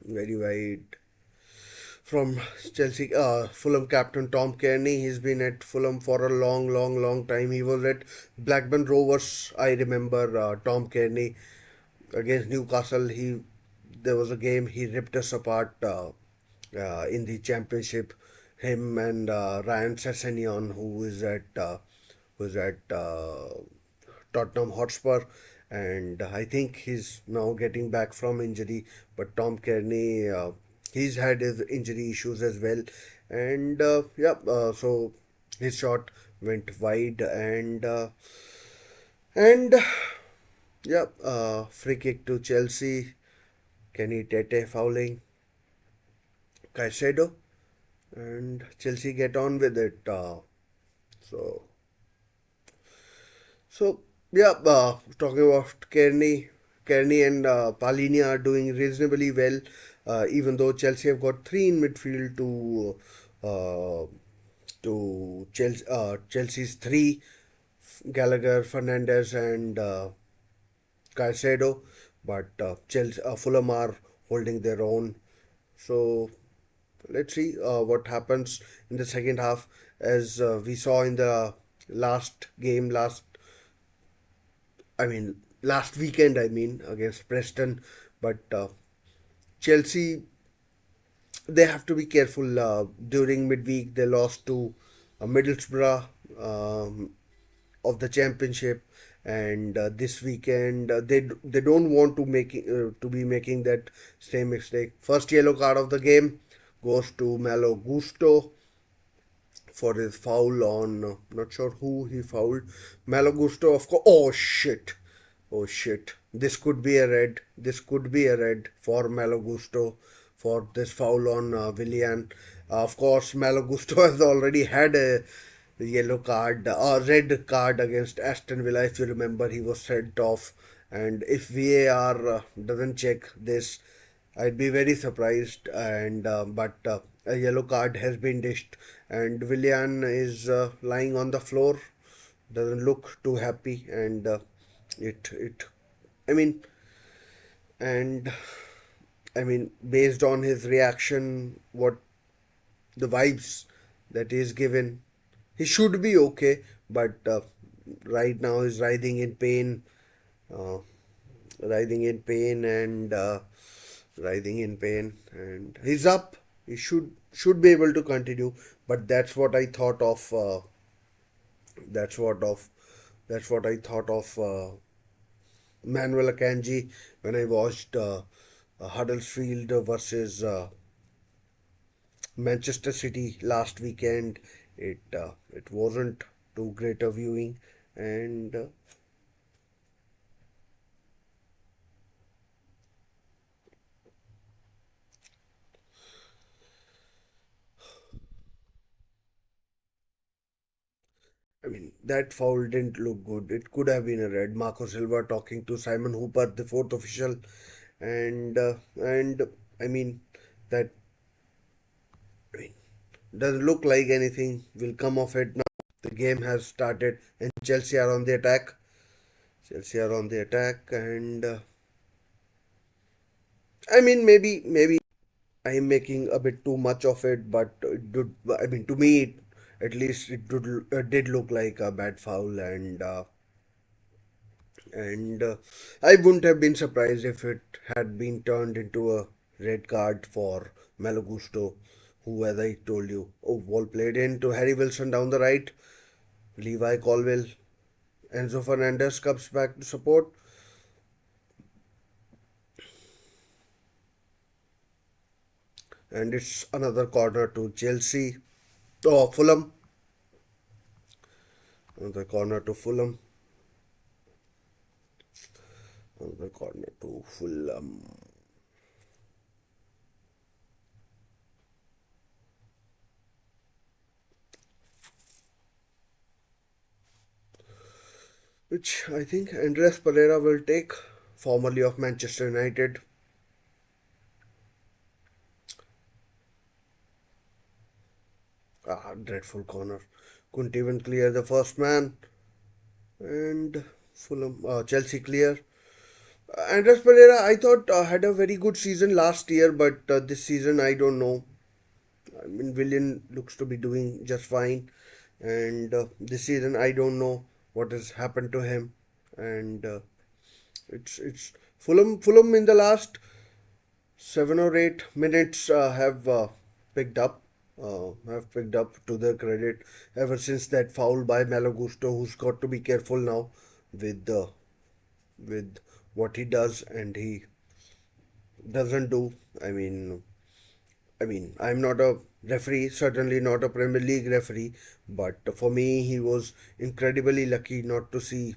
A: very wide from Chelsea, Fulham captain Tom Kearney. He's been at Fulham for a long, long, long time. He was at Blackburn Rovers. I remember Tom Kearney against Newcastle. There was a game he ripped us apart in the championship. Him and Ryan Sessegnon, who is at Tottenham Hotspur, and I think he's now getting back from injury. But Tom Kearney, he's had his injury issues as well, and yeah, so his shot went wide, and yeah, free kick to Chelsea. Kenny Tete fouling Caicedo, and Chelsea get on with it. So So yeah, talking about Kearney and Palini are doing reasonably well. Even though Chelsea have got three in midfield uh, to Chelsea's three, Gallagher, Fernandez, and Caicedo, but Fulham are holding their own. So let's see what happens in the second half, as we saw in the last game, last weekend, against Preston. But Chelsea, they have to be careful. During midweek, they lost to Middlesbrough of the championship, and this weekend they don't want to be making that same mistake. First yellow card of the game goes to Malo Gusto for his foul on not sure who he fouled. Malo Gusto, of course. Oh shit! Oh shit! This could be a red. This could be a red for Malo Gusto for this foul on Willian. Of course, Malo Gusto has already had a yellow card or red card against Aston Villa. If you remember, he was sent off. And if VAR doesn't check this, I'd be very surprised. And but a yellow card has been dished, and Willian is lying on the floor. Doesn't look too happy, and it. I mean, and I mean, based on his reaction, what the vibes that he's given, he should be okay. But right now he's uh, writhing in pain, and writhing in pain, and he's up. He should be able to continue. But that's what I thought of. That's what of. That's what I thought of Manuel Akanji when I watched Huddersfield versus Manchester City last weekend. It wasn't too great a viewing, and I mean that foul didn't look good. It could have been a red. Marco Silva talking to Simon Hooper, the fourth official, and I mean that I mean, doesn't look like anything will come of it now. The game has started, and Chelsea are on the attack. Chelsea are on the attack, and I mean maybe I am making a bit too much of it, but it did, I mean, to me, at least did look like a bad foul, and I wouldn't have been surprised if it had been turned into a red card for Malagusto, who, as I told you, ball played in to Harry Wilson down the right, Levi Colwell, Enzo Fernandez comes back to support, and it's another corner to Chelsea. Oh, Fulham, another corner to Fulham. Another corner to Fulham. Which I think Andres Pereira will take, formerly of Manchester United. Ah, dreadful corner. Couldn't even clear the first man. And Fulham, Chelsea clear. Andres Pereira, I thought had a very good season last year, but this season I don't know. I mean, Willian looks to be doing just fine, and this season I don't know what has happened to him. And it's Fulham in the last 7 or 8 minutes picked up have picked up to their credit ever since that foul by Malagusto, who's got to be careful now with with what he does and he doesn't do. I mean, I'm not a referee, certainly not a Premier League referee, but for me, he was incredibly lucky not to see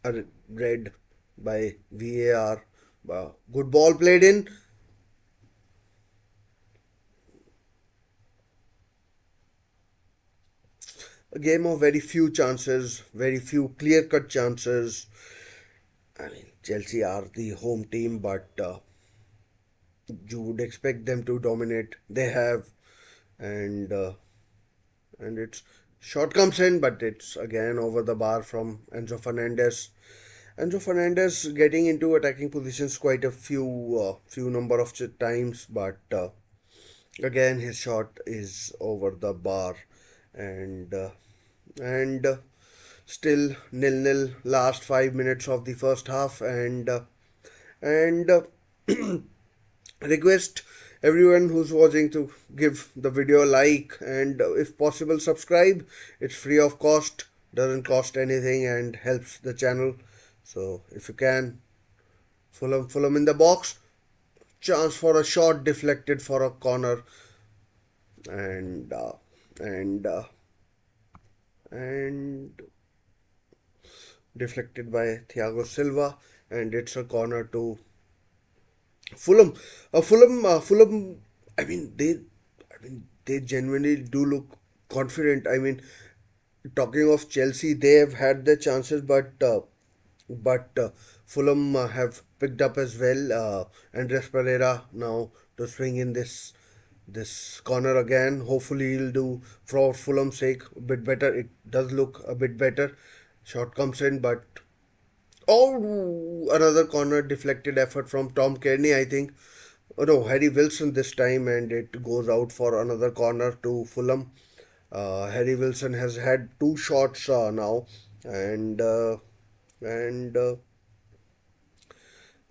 A: a red by VAR. Good ball played in. A game of very few chances, very few clear cut chances. I mean, Chelsea are the home team, but you would expect them to dominate. They have, and it's shot comes in, but it's again over the bar from Enzo Fernandez. Enzo Fernandez getting into attacking positions quite a few number of times, but again his shot is over the bar, and still nil nil last 5 minutes of the first half, and request everyone who's watching to give the video a like, and if possible subscribe. It's free of cost, doesn't cost anything, and helps the channel. So if you can, Fulham in the box, chance for a shot deflected for a corner, and and and deflected by Thiago Silva, and it's a corner to Fulham. Fulham. I mean, they genuinely do look confident. I mean, talking of Chelsea, they have had their chances, but Fulham have picked up as well. Andres Pereira now to swing in this corner again. Hopefully, he'll do for Fulham's sake a bit better. It does look a bit better. Shot comes in, but Oh, another corner deflected effort from Tom Kearney, I think. Oh no, Harry Wilson this time, and it goes out for another corner to Fulham. Harry Wilson has had two shots now, and and uh,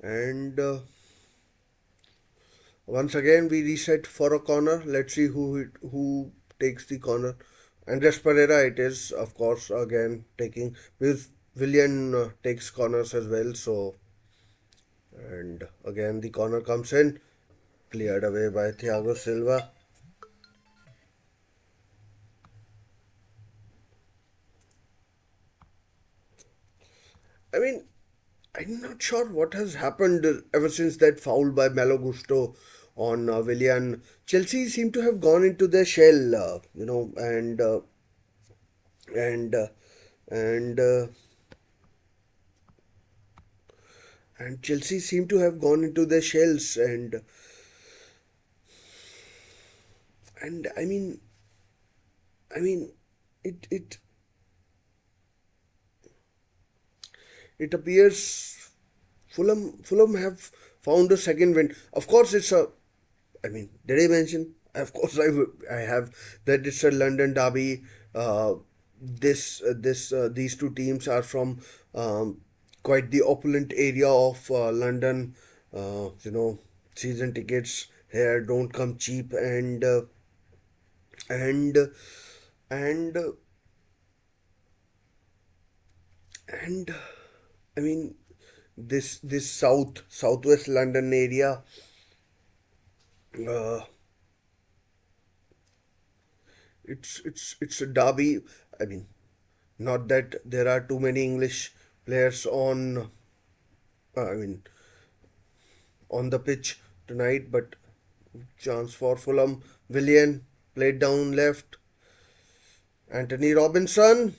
A: and once again we reset for a corner. Let's see who takes the corner. Andres Pereira, it is, of course, again taking with Willian takes corners as well. So, and again the corner comes in, cleared away by Thiago Silva. I mean, I'm not sure what has happened ever since that foul by Malo Gusto on Willian. Chelsea seem to have gone into their shell, and and uh, and Chelsea seem to have gone into their shells, and I mean, it it appears Fulham have found a second win. Of course, it's a. I mean, did I mention? Of course, I have that it's a London derby. These two teams are from quite the opulent area of London. You know, season tickets here don't come cheap, and and and I mean, this southwest London area. Uh, it's a derby. I mean, not that there are too many English players I mean, on the pitch tonight, but chance for Fulham. Willian played down left. Anthony Robinson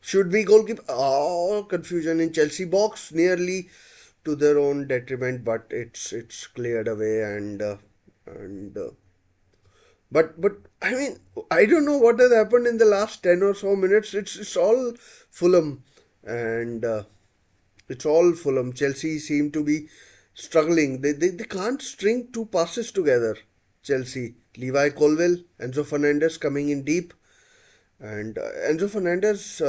A: should be goalkeeper. Oh, confusion in Chelsea box, nearly to their own detriment, but it's cleared away and but I mean I don't know what has happened in the last 10 or so minutes. It's all Fulham and it's all Fulham. Chelsea seem to be struggling. They can't string two passes together. Chelsea, Levi Colwill, Enzo Fernandez coming in deep, and Enzo Fernandez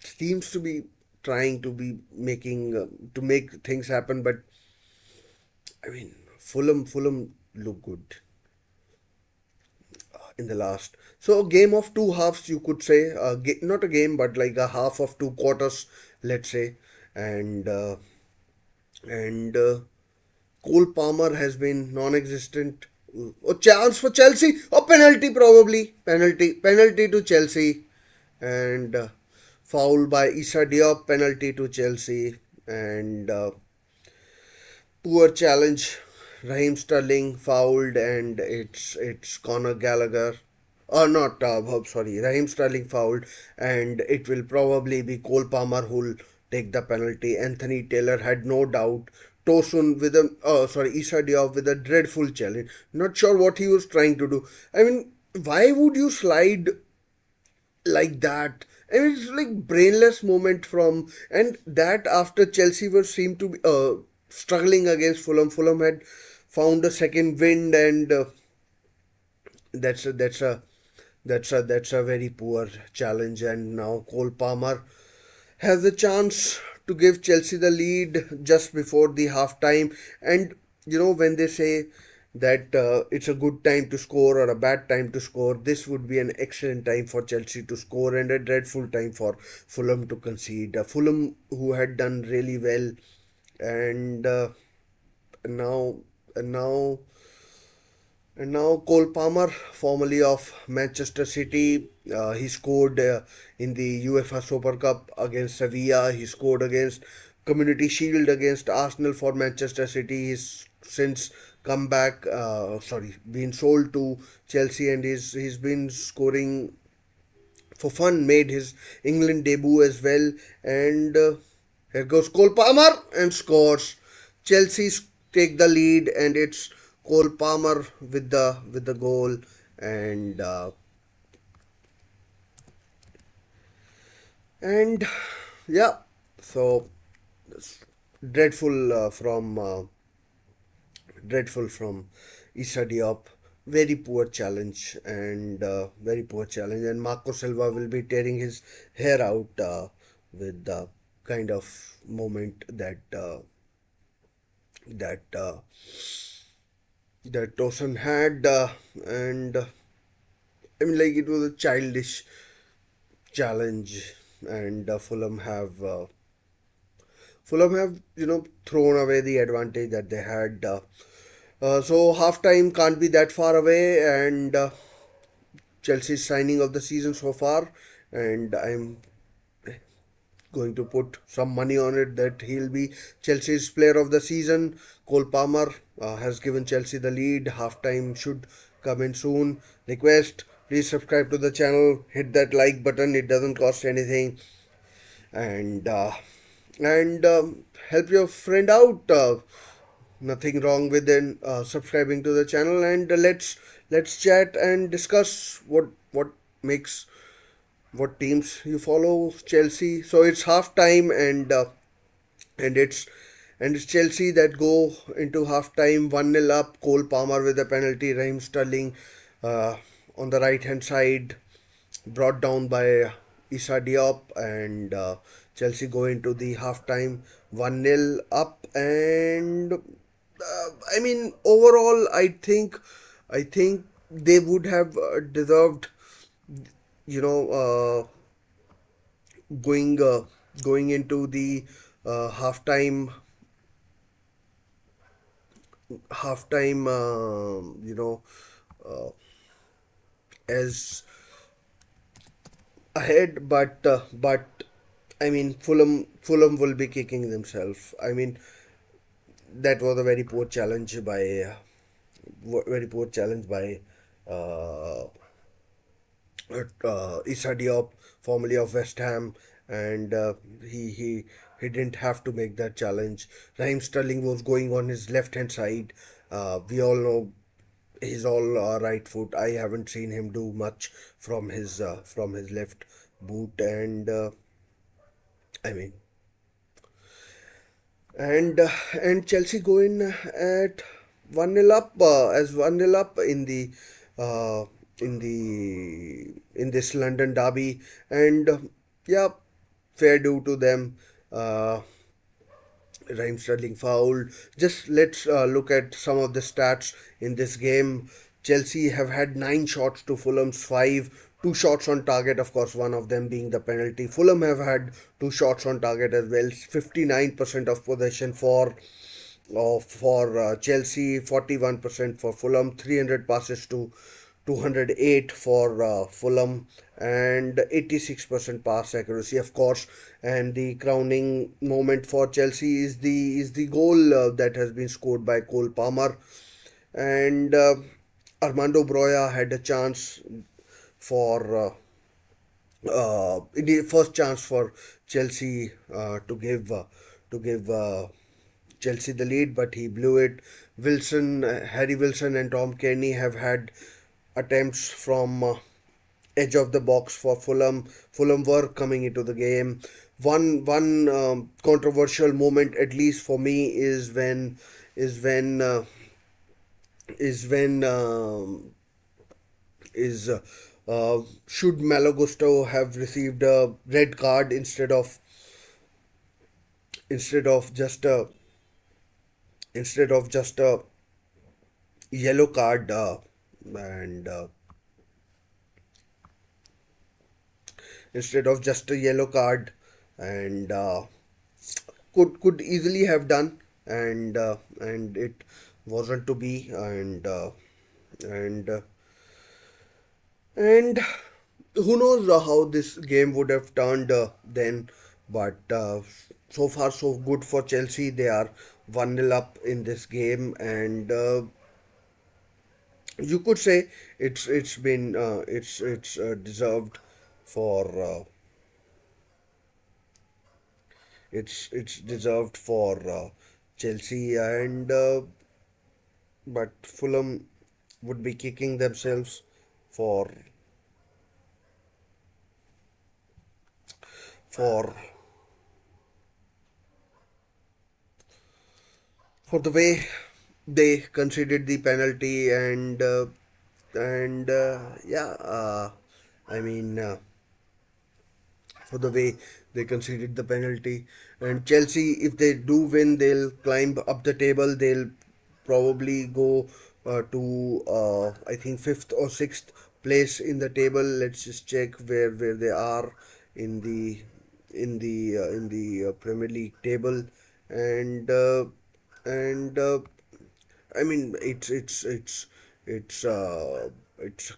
A: seems to be trying to be making to make things happen, but I mean Fulham look good in the last. So a game of two halves, you could say, not a game, but like a half of two quarters, let's say, and and Cole Palmer has been non-existent. A chance for Chelsea, or penalty probably, penalty to Chelsea, and foul by Issa Diop, penalty to Chelsea, and poor challenge. Raheem Sterling fouled, and it's Conor Gallagher. Or not, sorry, Raheem Sterling fouled, and it will probably be Cole Palmer who'll take the penalty. Anthony Taylor had no doubt. Tosun with a, Issa Diop with a dreadful challenge. Not sure what he was trying to do. I mean, why would you slide like that? I mean, it's like brainless moment from, and that after Chelsea were seemed to be struggling against Fulham. Fulham had found a second wind, and that's a that's a that's a very poor challenge. And now Cole Palmer has a chance to give Chelsea the lead just before the half time. And you know, when they say that it's a good time to score or a bad time to score, this would be an excellent time for Chelsea to score and a dreadful time for Fulham to concede. Fulham, who had done really well, and now and now and now Cole Palmer, formerly of Manchester City, he scored in the UEFA Super Cup against Sevilla. He scored against Community Shield against Arsenal for Manchester City. He's since come back, been sold to Chelsea, and he's been scoring for fun, made his England debut as well. And here goes Cole Palmer and scores. Chelsea take the lead, and it's Cole Palmer with the goal, and And yeah, so dreadful dreadful from Issa Diop. Very poor challenge and very poor challenge. And Marco Silva will be tearing his hair out with the kind of moment that that Tosin had, and I mean, like it was a childish challenge, and Fulham have thrown away the advantage that they had. So half time can't be that far away, and Chelsea's signing of the season so far, and I'm going to put some money on it that he'll be Chelsea's player of the season. Cole Palmer has given Chelsea the lead. Half time should come in soon. Request, please subscribe to the channel, hit that like button, it doesn't cost anything, and help your friend out. Nothing wrong with then subscribing to the channel, and let's chat and discuss what makes what teams you follow. Chelsea. So it's half time, and it's Chelsea that go into half time 1-0 up. Cole Palmer with a penalty. Raheem Sterling uh, on the right hand side, brought down by Issa Diop, and Chelsea go into the half time 1-0 up. And I mean, overall, I think they would have deserved, you know, going going into the halftime halftime as ahead, but I mean, Fulham will be kicking themselves. I mean, that was a very poor challenge by very poor challenge by uh, Issa Diop, formerly of West Ham, and he didn't have to make that challenge. Raheem Sterling was going on his left hand side. We all know he's all right foot. I haven't seen him do much from his left boot, and I mean, and Chelsea go in at 1-0 up, as 1-0 up uh, in this London derby, and yeah, fair due to them. Raheem Sterling foul. Just let's look at some of the stats in this game. Chelsea have had 9 shots to Fulham's 5. 2 shots on target, of course, one of them being the penalty. Fulham have had 2 shots on target as well. 59% of possession for Chelsea, 41% for Fulham, 300 passes to 208 for Fulham, and 86% pass accuracy, of course. And the crowning moment for Chelsea is the goal that has been scored by Cole Palmer, and Armando Broya had a chance for the first chance for Chelsea to give Chelsea the lead, but he blew it. Harry Wilson, and Tom Kearney have had attempts from edge of the box for Fulham. Fulham were coming into the game. One controversial moment, at least for me, is when is when is should Malagusto have received a red card instead of just a instead of just a yellow card, and instead of just a yellow card, and could easily have done, and it wasn't to be, and and who knows how this game would have turned then, but so far so good for Chelsea. They are 1-0 up in this game, and you could say it's been it's deserved for it's deserved for Chelsea, and but Fulham would be kicking themselves for for the way they considered the penalty, and yeah, I mean, for the way they conceded the penalty. And Chelsea, if they do win, they'll climb up the table. They'll probably go to I think fifth or sixth place in the table. Let's just check where they are in the Premier League table, and I mean, it's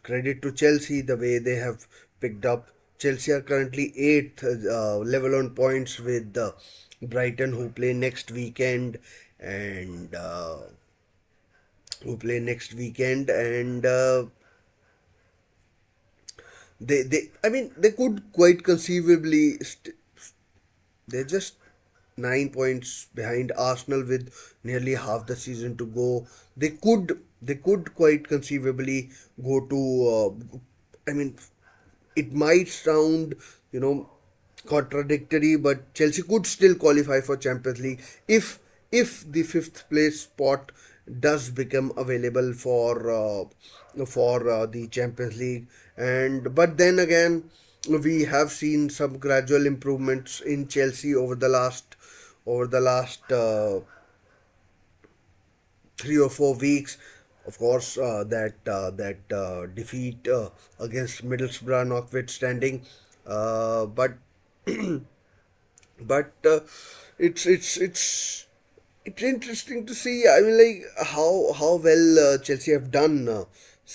A: credit to Chelsea the way they have picked up. Chelsea are currently eighth, level on points with Brighton, who play next weekend, and they I mean they could quite conceivably they're just 9 points behind Arsenal with nearly half the season to go. They could quite conceivably go to. I mean, it might sound, contradictory, but Chelsea could still qualify for Champions League if the fifth place spot does become available for the Champions League. And but then again, we have seen some gradual improvements in Chelsea over the last 3 or 4 weeks. Of course, that defeat against Middlesbrough notwithstanding, but but it's interesting to see. I mean, like how well Chelsea have done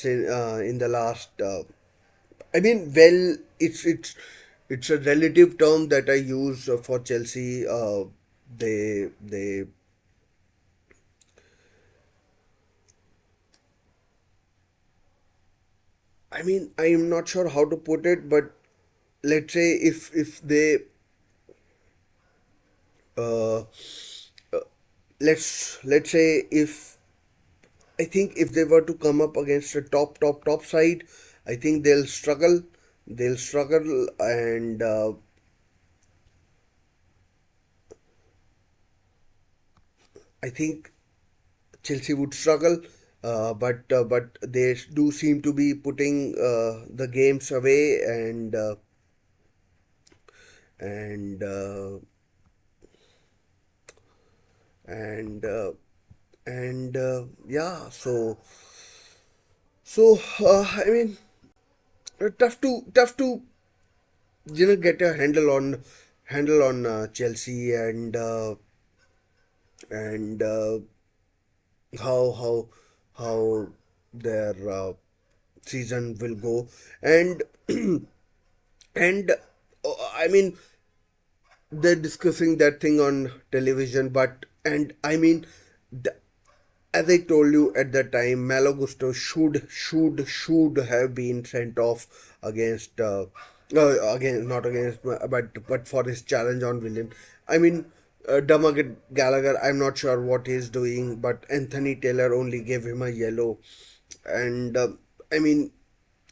A: in the last. I mean, well, it's a relative term that I use for Chelsea. They I mean, I'm not sure how to put it, but let's say if they uh, let's say if I think if they were to come up against a top side, I think they'll struggle. They'll struggle, and I think Chelsea would struggle. But they do seem to be putting the games away, and and yeah. So I mean, tough to get a handle on Chelsea, and how how their season will go, and and I mean they're discussing that thing on television, but and I mean the, as I told you at the time, Malo Gusto should have been sent off against again not against but for his challenge on William. I mean, Dermot Gallagher, I'm not sure what he's doing, but Anthony Taylor only gave him a yellow, and I mean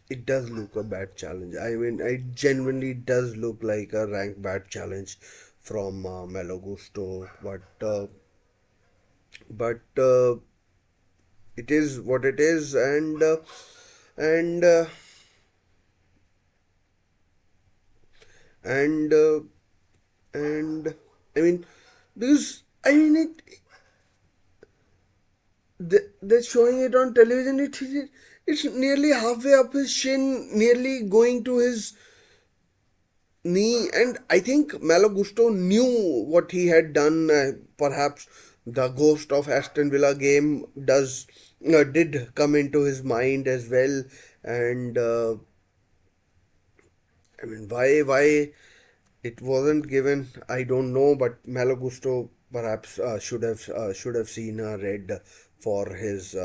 A: it does look a bad challenge. I mean, it genuinely does look like a rank bad challenge from Malo Gusto, but it is what it is, and and and I mean, because I mean they're showing it on television. It's nearly halfway up his shin, nearly going to his knee, and I think Malo Gusto knew what he had done. Perhaps the ghost of Aston Villa game did come into his mind as well, and I mean why it wasn't given, I don't know, but Malo Gusto perhaps should have seen a red for this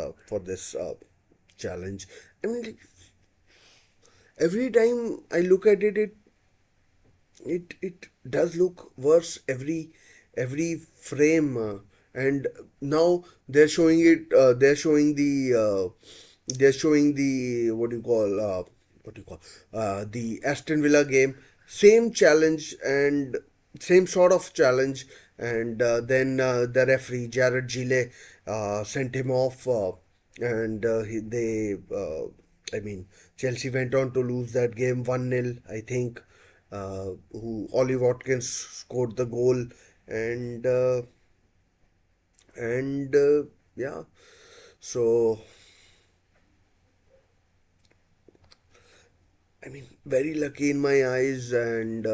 A: challenge. I mean, like, every time I look at it does look worse every frame, and now they're showing the what do you call the Aston Villa game. same challenge and same sort of challenge, and then the referee Jared Gile sent him off, and I mean, Chelsea went on to lose that game 1-0, I think. Who Ollie Watkins scored the goal, and and yeah, so I mean, very lucky in my eyes, and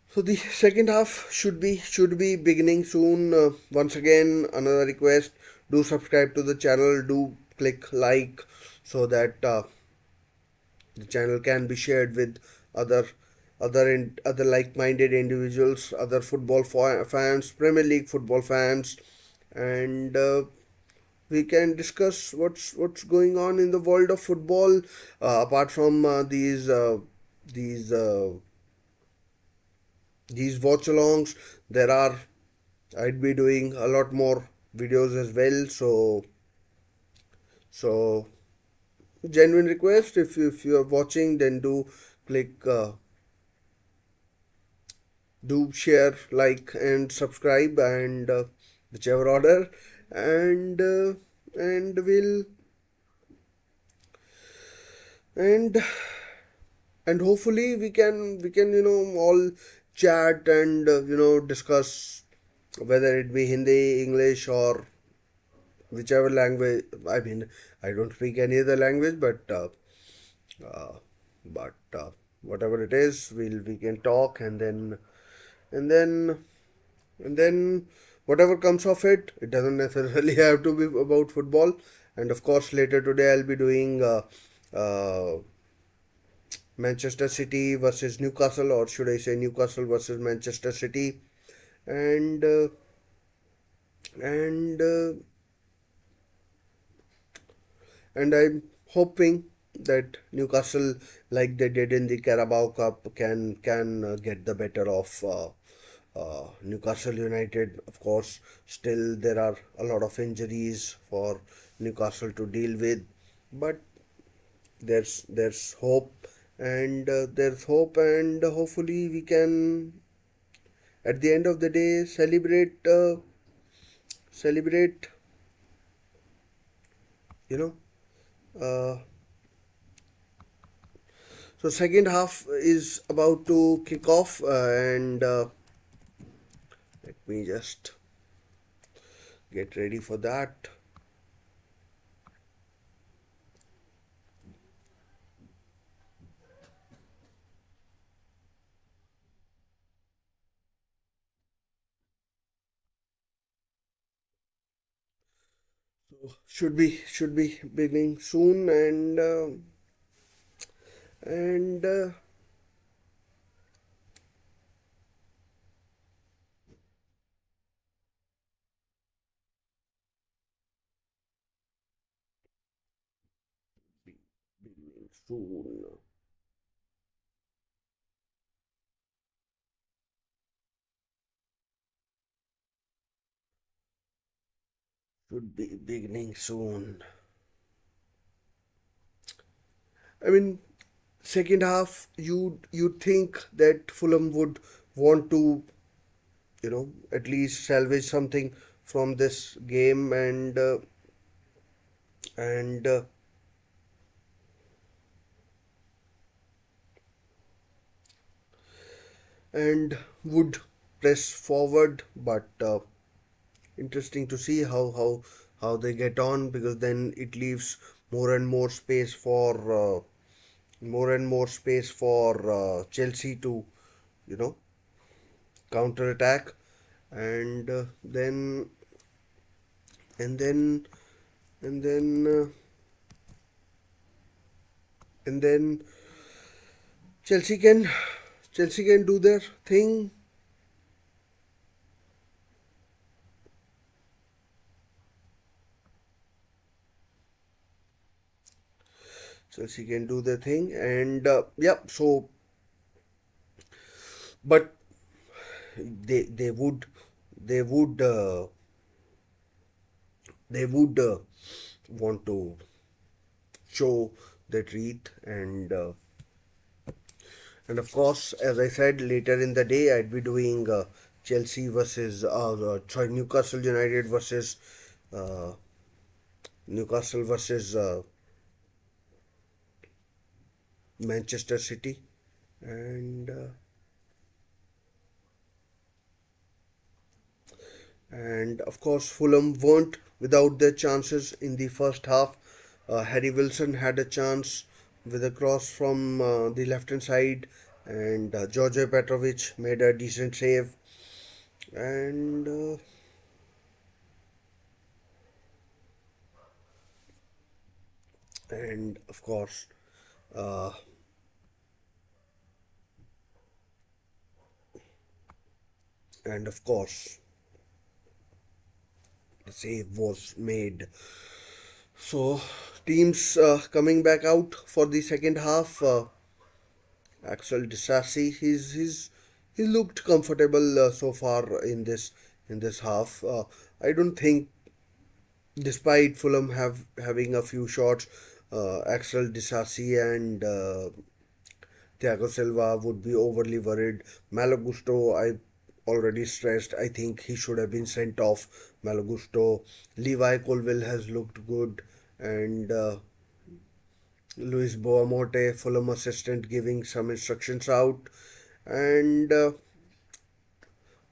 A: so the second half should be beginning soon. Once again, another request: do subscribe to the channel, do click like, so that the channel can be shared with other other like-minded individuals, other football fans, Premier League football fans, and we can discuss what's going on in the world of football, apart from these uh, these watch-alongs. There are I'd be doing a lot more videos as well. So genuine request, if you are watching, then click do share, like, and subscribe, and whichever order, and we'll and and hopefully we can all chat and discuss, whether it be Hindi, English, or whichever language. I mean, I don't speak any other language, uh, but whatever it is, we can talk, and then and then whatever comes of it, it doesn't necessarily have to be about football. And of course, later today I'll be doing Manchester City versus Newcastle, or should I say Newcastle versus Manchester City, and and and I'm hoping that Newcastle, like they did in the Carabao Cup, can get the better of Newcastle United. Of course, still there are a lot of injuries for Newcastle to deal with, but there's hope, and hopefully we can, at the end of the day, celebrate, you know. Uh, so second half is about to kick off, and let me just get ready for that. So should be beginning soon, and beginning soon. Should be beginning soon. I mean, second half, you think that Fulham would want to, at least salvage something from this game, and and would press forward, but interesting to see how they get on, because then it leaves more and more space for Chelsea to, you know counter attack, and and then and then and then Chelsea can Chelsea can do their thing. Chelsea can do their thing, and yeah. So, but they would want to show their teeth, And of course, as I said, later in the day, I'd be doing Chelsea versus, sorry, Newcastle United versus uh, Newcastle versus Manchester City, and of course, Fulham weren't without their chances in the first half. Harry Wilson had a chance with a cross from the left hand side, and George Petrovic made a decent save. And of course, uh, and of course, the save was made. So, teams coming back out for the second half. Axel Disasi, he looked comfortable so far in this half. I don't think, despite Fulham having a few shots, Axel Disasi and Thiago Silva would be overly worried. Malagusto, I already stressed. I think he should have been sent off. Malagusto, Levi Colville has looked good, and Luis Boamorte, Fulham assistant, giving some instructions out, and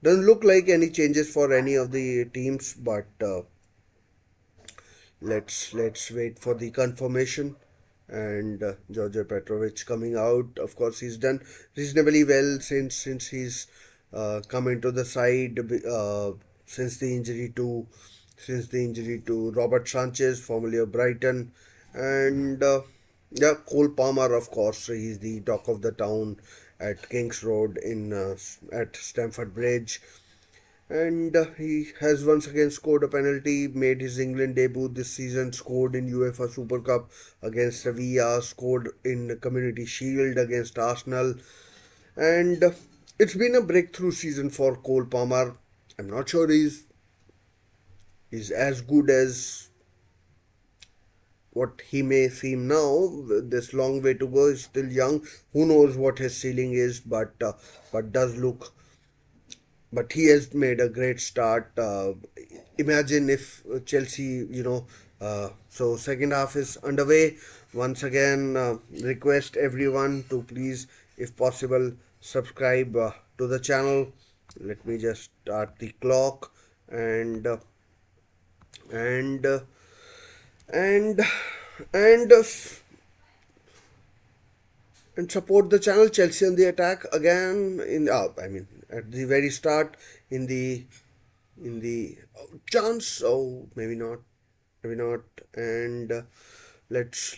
A: doesn't look like any changes for any of the teams. But let's wait for the confirmation. And George Petrovic coming out. Of course, he's done reasonably well since he's come into the side, since the injury to Robert Sanchez, formerly of Brighton, and yeah, Cole Palmer. Of course, he's the talk of the town at Kings Road in at Stamford Bridge, and he has once again scored a penalty, made his England debut this season, scored in UEFA Super Cup against Sevilla, scored in the Community Shield against Arsenal, and it's been a breakthrough season for Cole Palmer. I'm not sure he's as good as what he may seem now. This long way to go. He's still young. Who knows what his ceiling is, but does look, but he has made a great start. Imagine if Chelsea, so second half is underway. Once again, request everyone to please, if possible, subscribe to the channel. Let me just start the clock, and and uh, and and and support the channel. Chelsea on the attack again in I mean, at the very start, in the chance. Oh, maybe not. And let's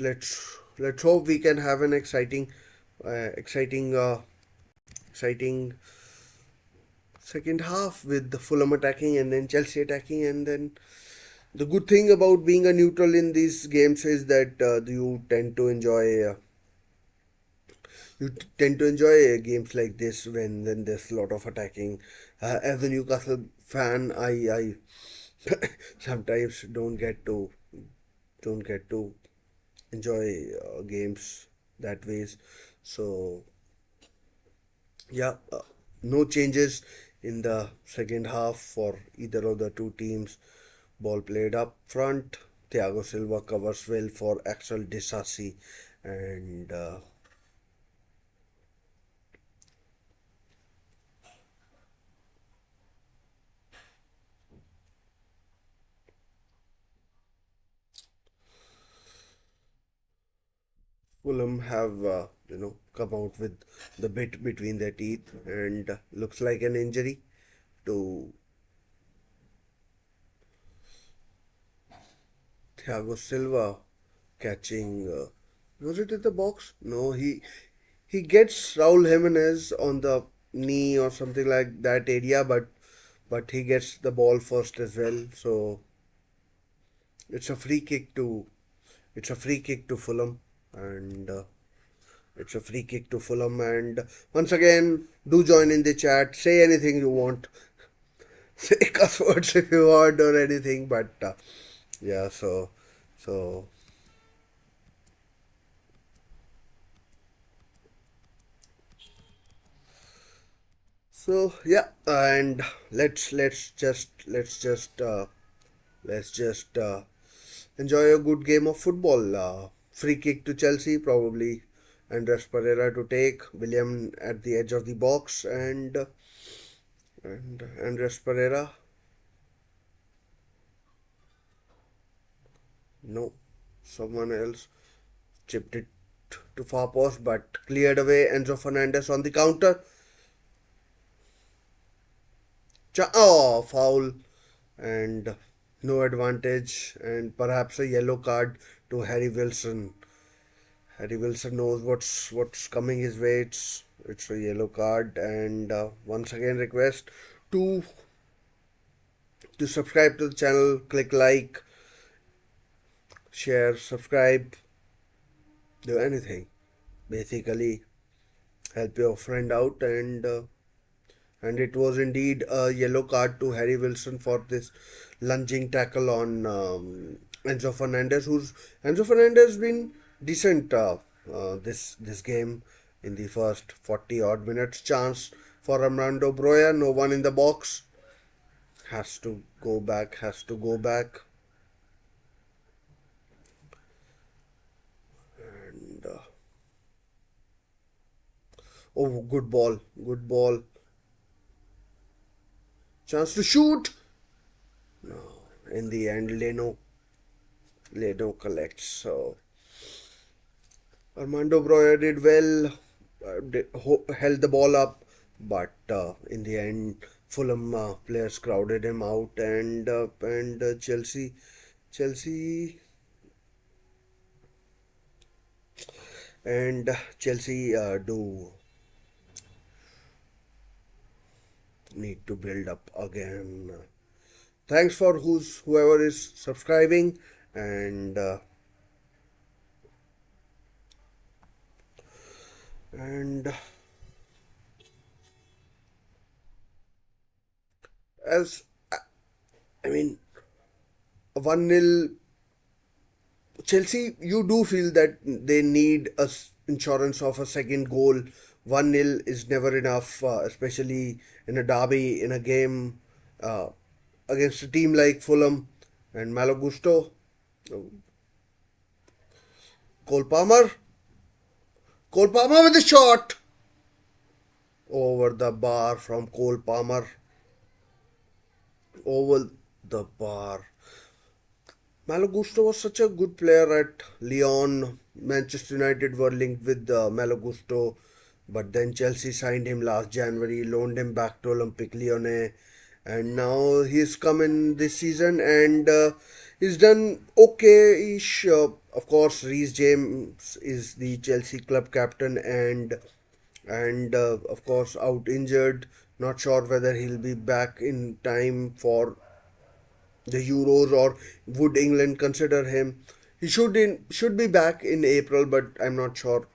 A: hope we can have an exciting second half with the Fulham attacking and then Chelsea attacking. And then the good thing about being a neutral in these games is that you tend to enjoy games like this when there's a lot of attacking. As a Newcastle fan, I sometimes don't get to enjoy games that ways. So yeah, no changes in the second half for either of the two teams. Ball played up front. Thiago Silva covers well for Axel Disasi, and Fulham have come out with the bit between their teeth, and looks like an injury to Thiago Silva catching. Was it at the box? No, he gets Raul Jimenez on the knee or something like that area, but he gets the ball first as well. So it's a free kick to it's a free kick to Fulham, and it's a free kick to Fulham. And once again, do join in the chat. Say anything you want. Say cuss words if you want or anything. But yeah, so So yeah, and let's just enjoy a good game of football. Free kick to Chelsea, probably Andres Pereira to take. William at the edge of the box, and Andres Pereira. No, someone else chipped it to far post, but cleared away. Enzo Fernandez on the counter. Oh, foul and no advantage, and perhaps a yellow card to Harry Wilson. Harry Wilson knows what's coming his way. It's a yellow card, and once again request to to subscribe to the channel. Click like, share, subscribe, do anything. Basically, help your friend out, and it was indeed a yellow card to Harry Wilson for this lunging tackle on Enzo Fernandez, who's Enzo Fernandez been decent this game in the first 40 odd minutes. Chance for Armando Broya, no one in the box. Has to go back. And oh, good ball. Chance to shoot. No, in the end, Leno collects. So Armando Broya did well, held the ball up, but in the end, Fulham players crowded him out, and Chelsea, and Chelsea do need to build up again. Thanks for whoever is subscribing, and as I mean, 1-0 Chelsea, you do feel that they need a insurance of a second goal. 1-0 is never enough, especially in a derby, in a game uh, against a team like Fulham and Malagusto. Cole Palmer. Cole Palmer with a shot over the bar from Cole Palmer. Over the bar. Malagusto was such a good player at Lyon. Manchester United were linked with Malagusto, but then Chelsea signed him last January, loaned him back to Olympique Lyonnais, and now he's come in this season and he's done okay-ish. Of course, Reece James is the Chelsea club captain and of course out injured. Not sure whether he'll be back in time for the Euros, or would England consider him? He should be back in April, but I'm not sure,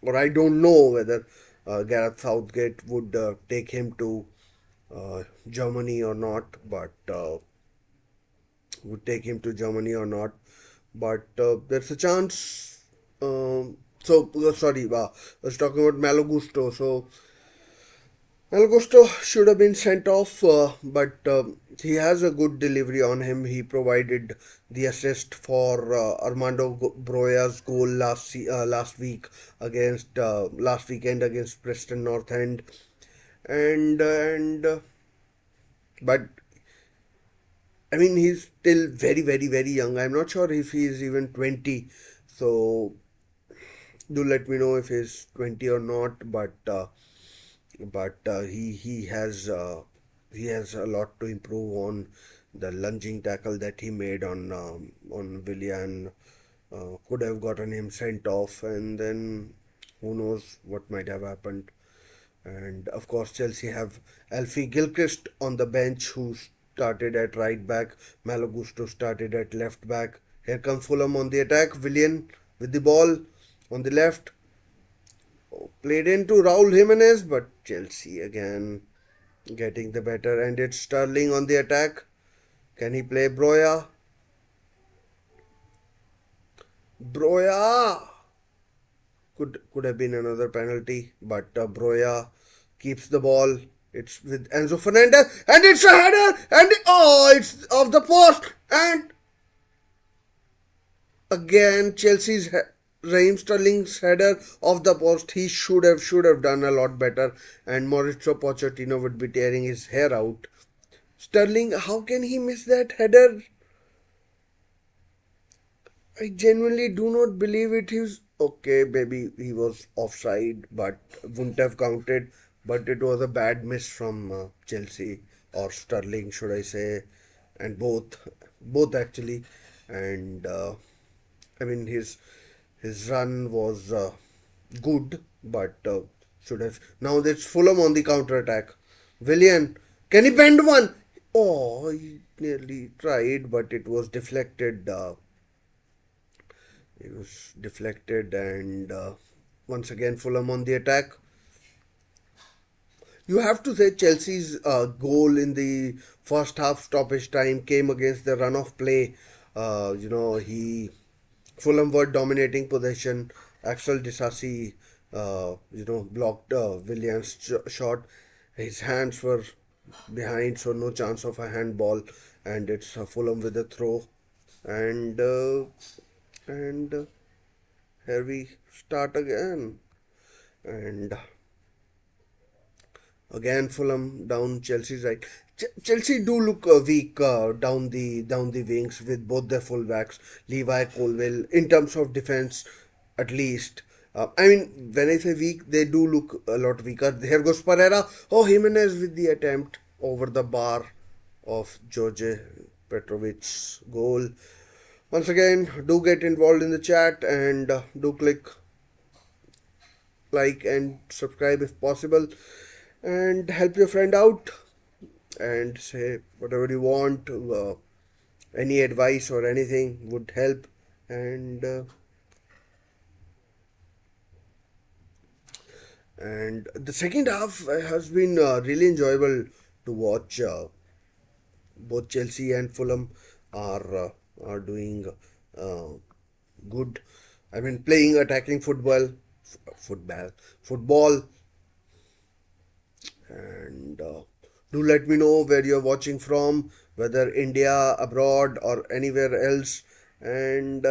A: or I don't know whether Gareth Southgate would take him to Germany or not. But would take him to Germany or not. But there's a chance. Sorry, I was talking about Malagusto. So Augusto should have been sent off, but he has a good delivery on him. He provided the assist for Armando Broya's goal last week against last weekend against Preston North End, and but I mean he's still very young. I'm not sure if he's even 20. So do let me know if he's 20 or not. But he has a lot to improve on. The lunging tackle that he made on Willian could have gotten him sent off, and then who knows what might have happened. And of course, Chelsea have Alfie Gilchrist on the bench, who started at right back. Malagusto started at left back. Here comes Fulham on the attack. Willian with the ball on the left. Played into Raul Jimenez, but Chelsea again getting the better, and it's Sterling on the attack. Can he play Broya? Broya could have been another penalty, but Broya keeps the ball. It's with Enzo Fernandez, and it's a header, and oh, it's off the post, and again Chelsea's Raheem Sterling's header off the post. He should have done a lot better, and Mauricio Pochettino would be tearing his hair out. Sterling, how can he miss that header? I genuinely do not believe it. He's okay, maybe he was offside, but wouldn't have counted. But it was a bad miss from Chelsea or Sterling, should I say, and both actually. And I mean his run was good, but should have. Now there's Fulham on the counter attack. Willian, can he bend one? Oh, he nearly tried, but it was deflected. It was deflected, and once again Fulham on the attack. You have to say Chelsea's goal in the first half stoppage time came against the run of play. He Fulham were dominating possession. Axel Disasi, blocked Williams' shot. His hands were behind, so no chance of a handball, and it's Fulham with a throw, and here we start again, and again Fulham down Chelsea's right. Chelsea do look weak down the wings with both their fullbacks, Levi Colwell, in terms of defense, at least. I mean, when I say weak, they do look a lot weaker. Here goes Pereira. Oh, Jimenez with the attempt over the bar of George Petrovic's goal. Once again, do get involved in the chat, and do click like and subscribe if possible, and help your friend out, and say whatever you want. Any advice or anything would help, and the second half has been really enjoyable to watch. Both Chelsea and Fulham are doing uh, good. I mean, playing attacking football, and do let me know where you're watching from, whether India, abroad, or anywhere else, and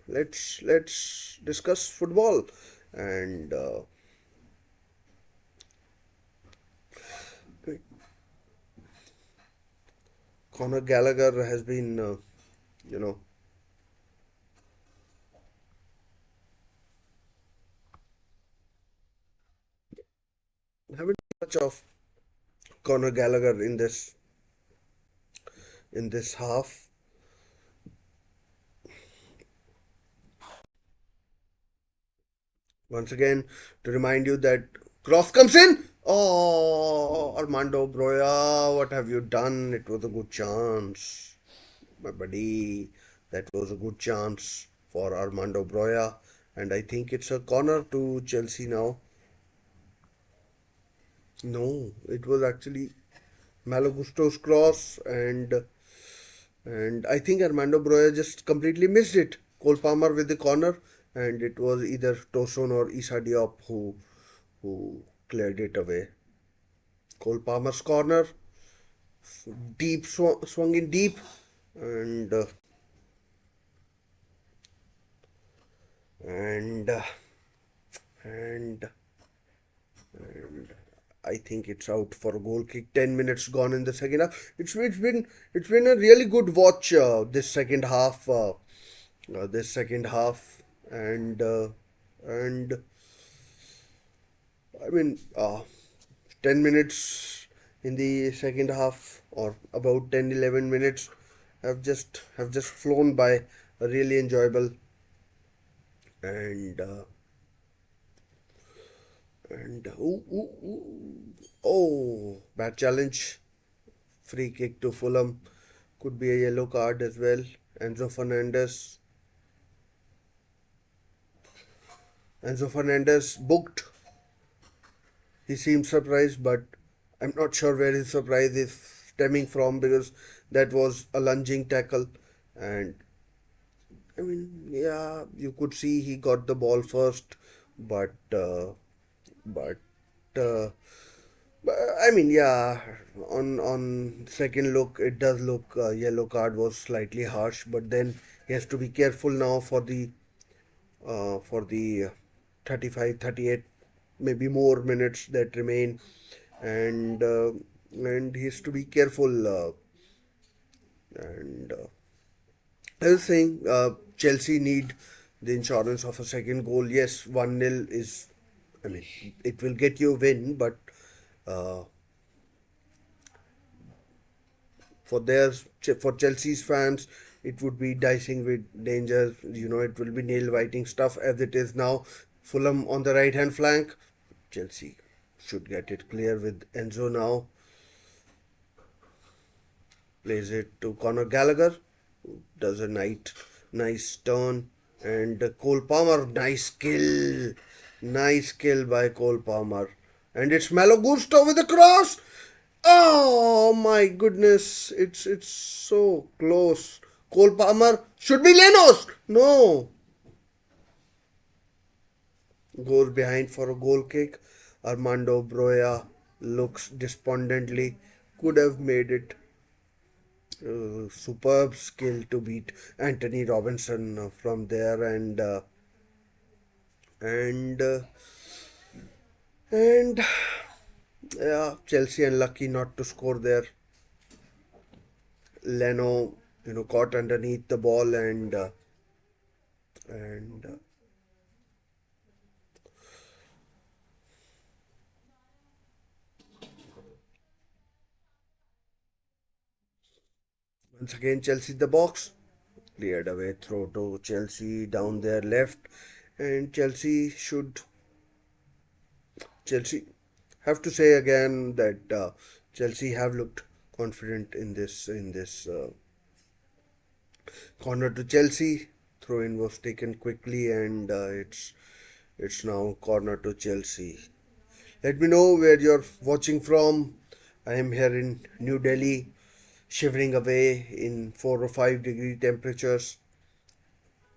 A: let's discuss football. And Conor Gallagher has been, you know, haven't much of Conor Gallagher in this half. Once again, to remind you that cross comes in. Oh, Armando Broya, what have you done? It was a good chance, my buddy. That was a good chance for Armando Broya, and I think it's a corner to Chelsea now. No, it was actually Malagusto's cross, and I think Armando Broya just completely missed it. Cole Palmer with the corner, and it was either Tosun or Issa Diop who cleared it away. Cole Palmer's corner, deep swung in deep, and and and and I think it's out for a goal kick. 10 minutes gone in the second half. It's been a really good watch this second half. And I mean 10 minutes in the second half, or about 10-11 minutes, have just flown by. Really enjoyable, and bad challenge. Free kick to Fulham. Could be a yellow card as well. Enzo Fernandez. Enzo Fernandez booked. He seemed surprised, but I'm not sure where his surprise is stemming from, because that was a lunging tackle, and I mean, yeah, you could see he got the ball first, but uh, but uh, I mean, yeah, on second look, it does look yellow card was slightly harsh, but then he has to be careful now for the 35, 38, maybe more minutes that remain, and he has to be careful. And I was saying, Chelsea need the insurance of a second goal. Yes, 1-0 is, I mean, it will get you a win, but uh, for their for Chelsea's fans, it would be dicing with danger. It will be nail biting stuff as it is now. Fulham on the right hand flank. Chelsea should get it clear with Enzo now. Plays it to Conor Gallagher, who does a nice turn, and Cole Palmer, nice skill by Cole Palmer, and it's Malo Gusto with a cross. Oh my goodness, it's so close. Cole Palmer should be Lenos. No, goes behind for a goal kick. Armando Broya looks despondently. Could have made it. Superb skill to beat Anthony Robinson from there, and and yeah, Chelsea unlucky not to score there. Leno, caught underneath the ball, and once again Chelsea the box, cleared away, throw to Chelsea down their left, and Chelsea have to say again that Chelsea have looked confident in this corner to Chelsea. Throw in was taken quickly, and it's now corner to Chelsea. Let me know where you're watching from. I am here in New Delhi, shivering away in 4 or 5 degree temperatures.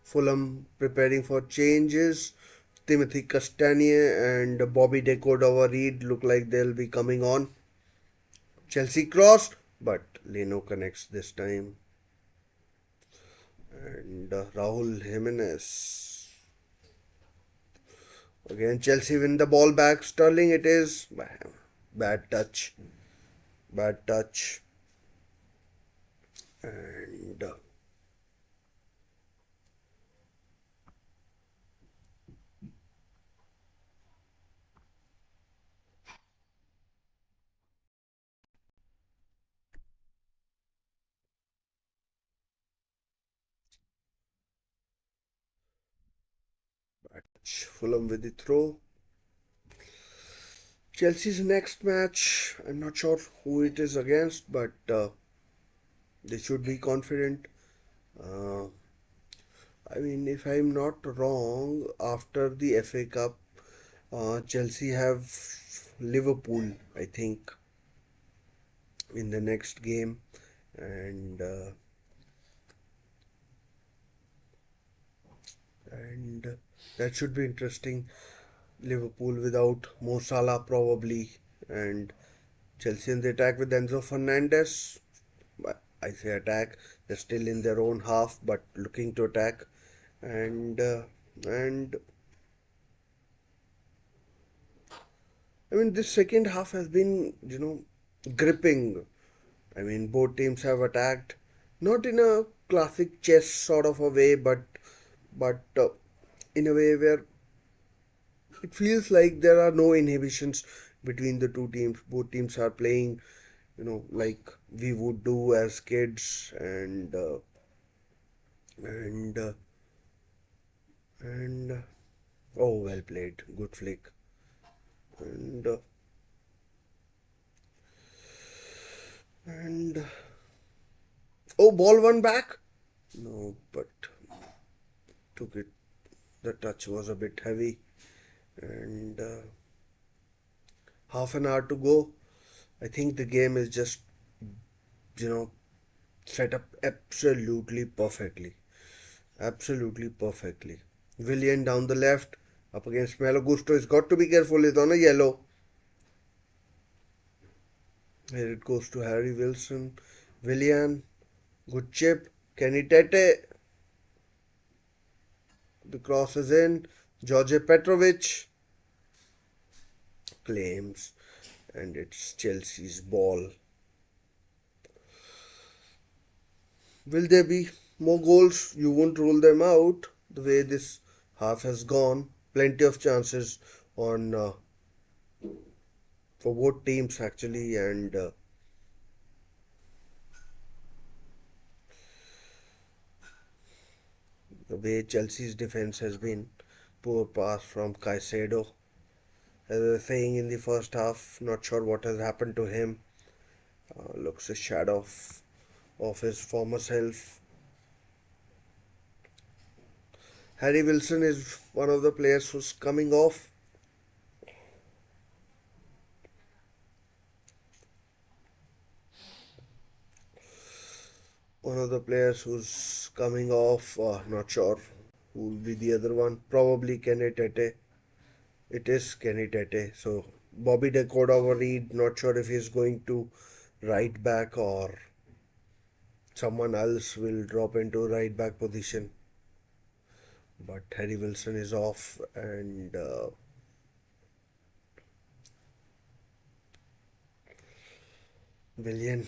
A: Fulham preparing for changes. Timothy Castagne and Bobby De Cordova-Reid look like they'll be coming on. Chelsea cross, but Leno connects this time. And Raul Jimenez. Again, Chelsea win the ball back. Sterling it is. Bad touch. Bad touch. And bad touch. Fulham with the throw. Chelsea's next match, I'm not sure who it is against, but they should be confident. Uh, I mean, if I'm not wrong, after the FA Cup, Chelsea have Liverpool, I think, in the next game, and that should be interesting. Liverpool without Mo Salah probably, and Chelsea in the attack with Enzo Fernandez. I say attack; they're still in their own half, but looking to attack, and I mean this second half has been gripping. I mean both teams have attacked, not in a classic chess sort of a way, but in a way where it feels like there are no inhibitions between the two teams. Both teams are playing, like we would do as kids, and and oh, well played, good flick, and and oh, ball one back. No, but took it. The touch was a bit heavy, and half an hour to go. I think the game is just you know set up absolutely perfectly. Absolutely perfectly. Willian down the left, up against Malo Gusto. He's got to be careful. He's on a yellow. Here it goes to Harry Wilson. Willian. Good chip. Kenny Tete. The cross is in. George Petrovic claims. And it's Chelsea's ball. Will there be more goals? You won't rule them out. The way this half has gone, plenty of chances on for both teams actually, and the way Chelsea's defense has been, poor pass from Caicedo. As I was saying in the first half, not sure what has happened to him. Looks a shadow of his former self. Harry Wilson is one of the players who's coming off. One of the players who's coming off. Not sure who will be the other one. Probably Kenny Tete. It is Kenny Tete. So Bobby De Cordova-Reid, not sure if he's going to right back or someone else will drop into right back position. But Harry Wilson is off, and Willian.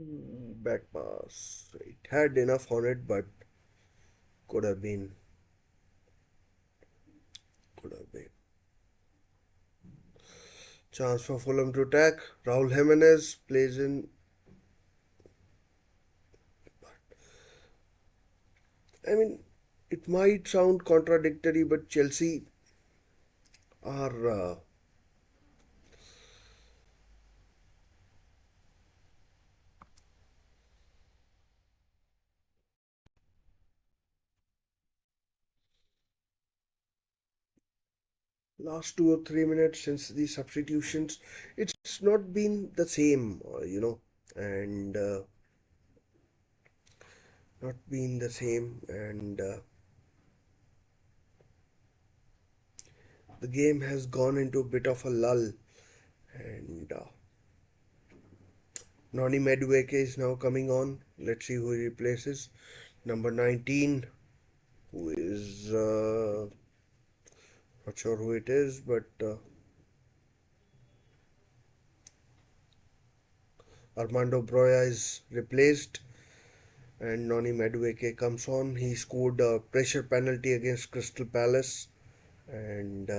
A: Back pass. It had enough on it, but could have been. Could have been. Chance for Fulham to attack. Raul Jimenez plays in. I mean, it might sound contradictory, but Chelsea are last 2 or 3 minutes since the substitutions. It's not been the same, and not been the same, and the game has gone into a bit of a lull, and Noni Madueke is now coming on. Let's see who he replaces. Number 19, who is not sure who it is, but Armando Broya is replaced, and Noni Madueke comes on. He scored a pressure penalty against Crystal Palace, and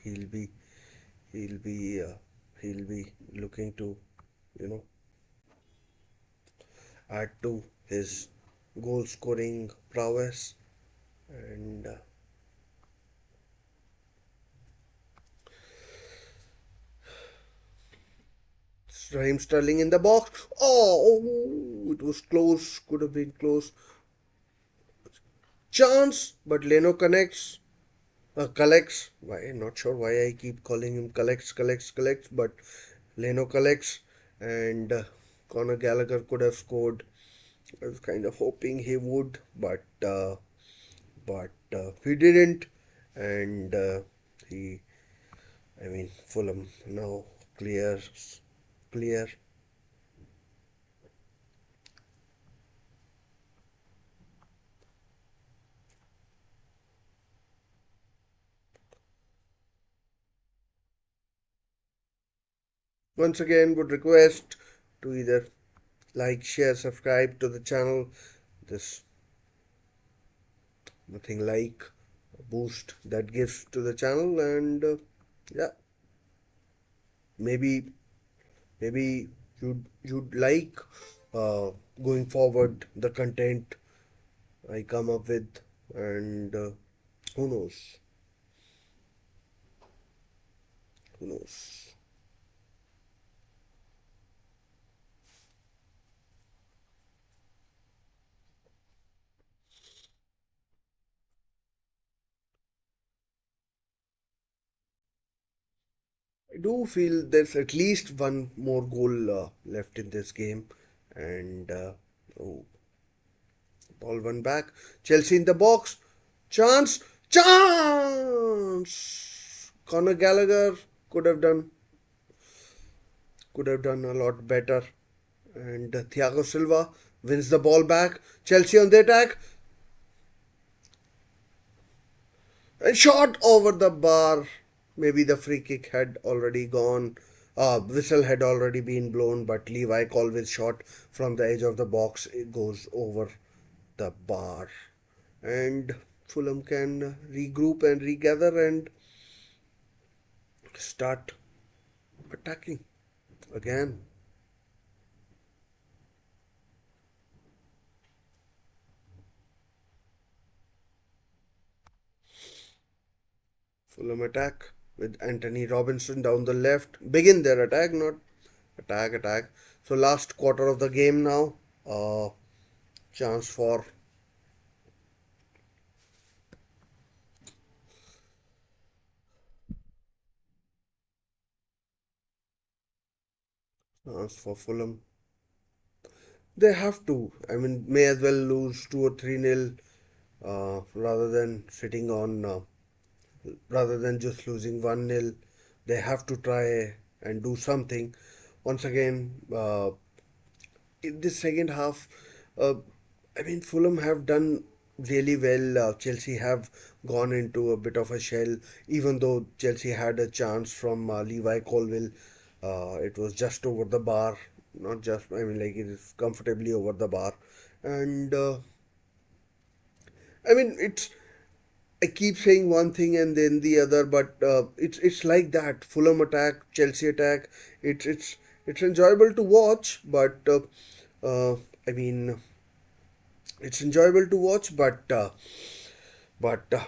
A: he'll be he'll be he'll be looking to you know add to his goal scoring prowess, and Raheem Sterling in the box. Oh, it was close. Could have been close. Chance, but Leno connects. Collects. Why? Not sure why I keep calling him collects. But Leno collects, and Conor Gallagher could have scored. I was kind of hoping he would, but he didn't, and he. I mean, Fulham now clear. Once again, would request to either like, share, subscribe to the channel. This nothing like a boost that gives to the channel, and yeah, maybe you'd like going forward, the content I come up with, and who knows? Who knows? I do feel there's at least one more goal left in this game, and oh, ball one back. Chelsea in the box. Chance, chance. Conor Gallagher could have done a lot better, and Thiago Silva wins the ball back. Chelsea on the attack. And shot over the bar. Maybe the free kick had already gone. Whistle had already been blown, but Levi Colville's shot from the edge of the box, it goes over the bar. And Fulham can regroup and regather and start attacking again. Fulham attack with Anthony Robinson down the left. Begin their attack, not attack. So last quarter of the game now. Chance for Fulham. They have to. I mean, may as well lose 2 or 3 nil rather than just losing 1 nil. They have to try and do something. Once again, in the second half, uh, I mean, Fulham have done really well. Chelsea have gone into a bit of a shell, even though Chelsea had a chance from Levi Colville. It was just over the bar, not just, I mean, like it is comfortably over the bar. And I mean, I keep saying one thing and then the other, but it's like that. Fulham attack, Chelsea attack. It's enjoyable to watch, but uh, I mean, it's enjoyable to watch, but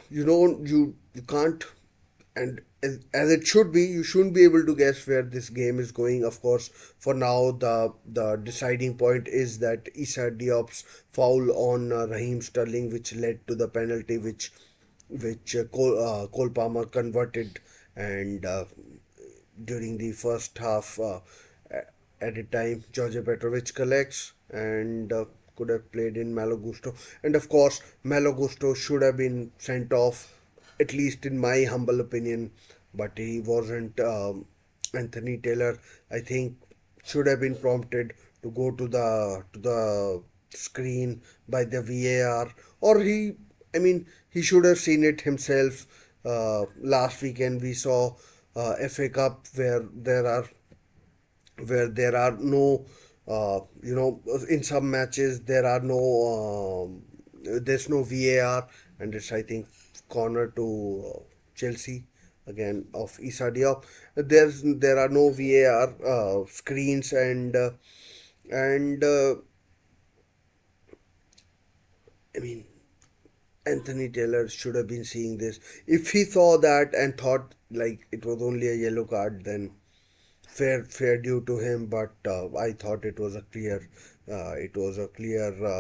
A: you can't, and as it should be, you shouldn't be able to guess where this game is going. Of course, for now, the deciding point is that Issa Diop's foul on Raheem Sterling, which led to the penalty, which Cole Palmer converted, and during the first half, added time, George Petrovic collects and could have played in Malo Gusto. And of course, Malo Gusto should have been sent off, at least in my humble opinion, but he wasn't. Anthony Taylor, I think, should have been prompted to go to the screen by the VAR, or I mean, he should have seen it himself. Last weekend we saw FA Cup where there are no, in some matches there are there's no VAR, and it's, I think, corner to Chelsea again of Issa Diop. There are no VAR screens, and I mean, Anthony Taylor should have been seeing this. If he saw that and thought like it was only a yellow card, then fair due to him. But I thought it was a clear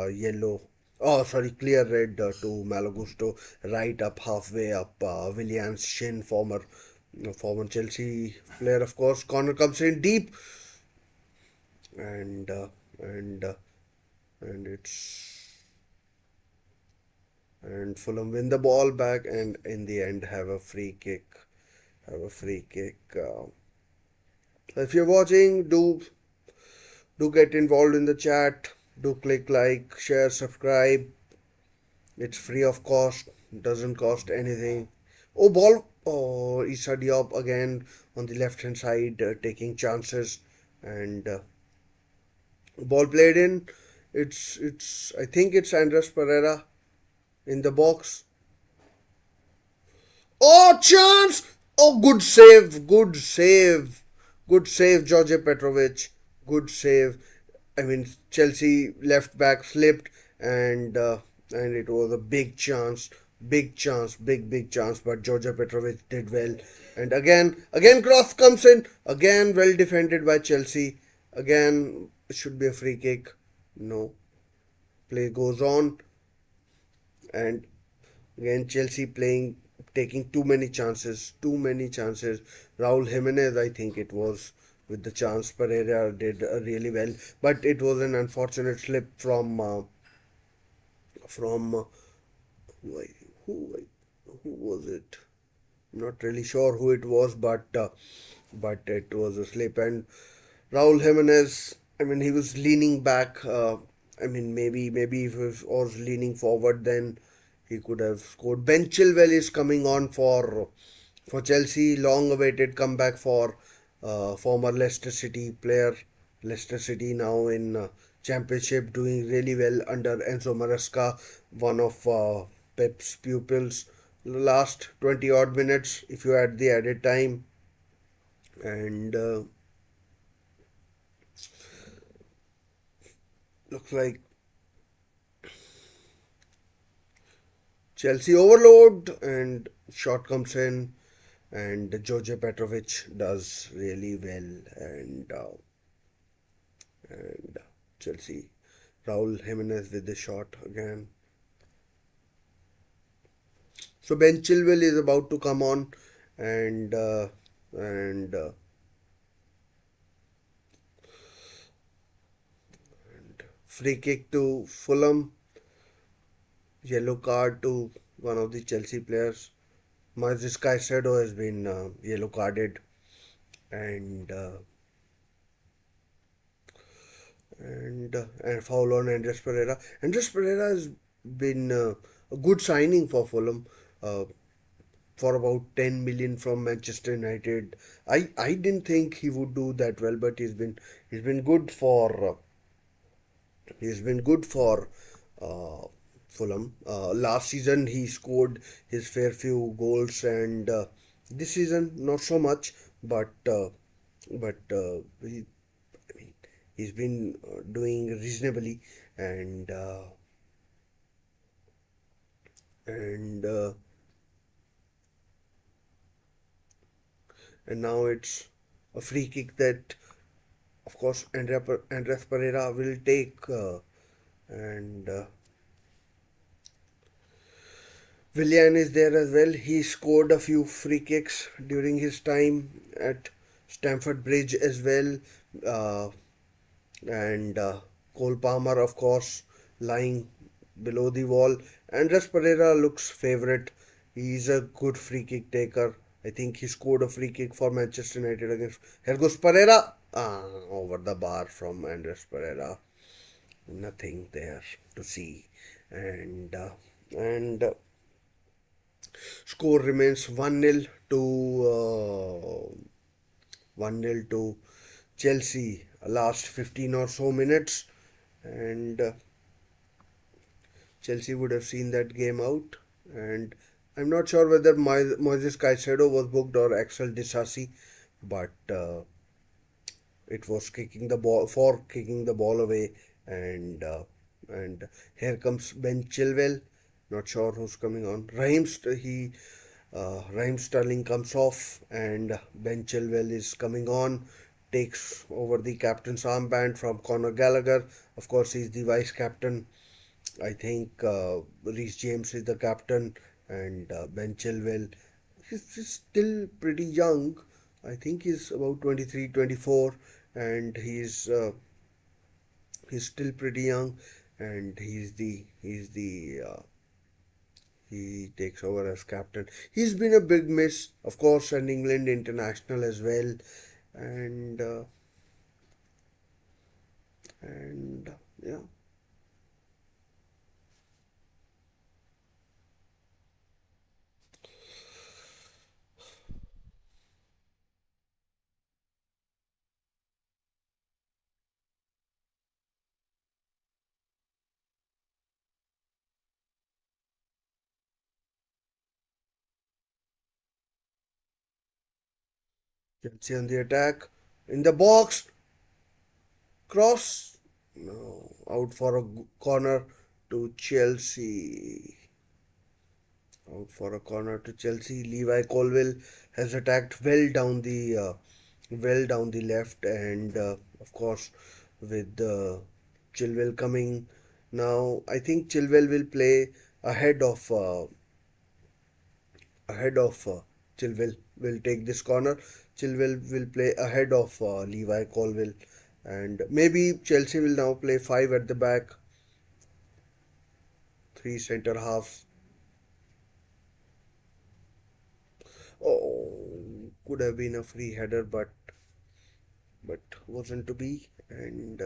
A: yellow. Oh, sorry, clear red to Malagusto, right up halfway up Willian's shin, former Chelsea player, of course. Corner comes in deep, and and uh, and it's and Fulham win the ball back, and in the end have a free kick. Have a free kick. If you're watching, do get involved in the chat. Do click like, share, subscribe. It's free of cost. Doesn't cost anything. Oh, ball. Oh, Issa Diop again on the left hand side, taking chances, and ball played in. It's. I think it's Andres Pereira in the box. Oh, chance! Oh, good save, good save, good save, George Petrovic. Good save. I mean, Chelsea left back slipped, and it was a big chance. But Georgia Petrovic did well, and again cross comes in, again well defended by Chelsea. Again, it should be a free kick. No, play goes on, and again Chelsea playing, taking too many chances, too many chances. Raul Jimenez, I think it was, with the chance. Pereira did really well, but it was an unfortunate slip from who I, who was it? Not really sure who it was, but it was a slip. And Raul Jimenez, I mean, he was leaning back. I mean, maybe if he was leaning forward, then he could have scored. Ben Chilwell is coming on for Chelsea. Long awaited comeback for former Leicester City player. Leicester City now in Championship, doing really well under Enzo Maresca, one of Pep's pupils. Last 20 odd minutes, if you add the added time, and looks like Chelsea overload, and shot comes in, and George Petrovic does really well, and Chelsea, Raul Jimenez with the shot again. So Ben Chilwell is about to come on, and and free kick to Fulham, yellow card to one of the Chelsea players. Moises Caicedo has been yellow carded, and and foul on Andres Pereira. Andres Pereira has been a good signing for Fulham. For about 10 million from Manchester United. I didn't think he would do that well, but he's been good for he's been good for Fulham. Last season he scored his fair few goals, and this season not so much. But he, I mean, he's been doing reasonably, and and uh, and now it's a free kick that, of course, Andres Pereira will take, and Willian is there as well. He scored a few free kicks during his time at Stamford Bridge as well, uh, and Cole Palmer, of course, lying below the wall. Andres Pereira looks favourite. He's a good free kick taker. I think he scored a free kick for Manchester United against. Here goes Pereira. Over the bar from Andres Pereira. Nothing there to see, and score remains 1-0 to 1-0 to Chelsea. Last 15 or so minutes, and Chelsea would have seen that game out. And I'm not sure whether Moises Caicedo was booked or Axel Disasi, but it was kicking the ball away, and here comes Ben Chilwell. Not sure who's coming on. Raheem Sterling comes off, and Ben Chilwell is coming on. Takes over the captain's armband from Conor Gallagher. Of course, he's the vice captain. I think Reece James is the captain, and Ben Chilwell. He's still pretty young. I think he's about 23, 24, and he's still pretty young, and he takes over as captain. He's been a big miss, of course, an England international as well, and and yeah. Chelsea on the attack, in the box, cross. No, out for a corner to Chelsea. Out for a corner to Chelsea. Levi Colwill has attacked well down the left, and of course with Chilwell coming now, I think Chilwell will play ahead of ahead of Chilwell will take this corner. Chilwell will play ahead of Levi Colwill, and maybe Chelsea will now play five at the back, three centre halves. Oh, could have been a free header, but wasn't to be. And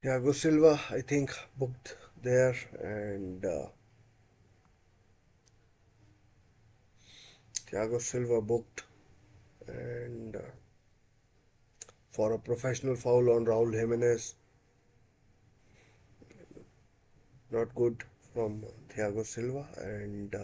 A: Thiago Silva, I think, booked there, and Thiago Silva booked, and for a professional foul on Raul Jimenez, not good from Thiago Silva, and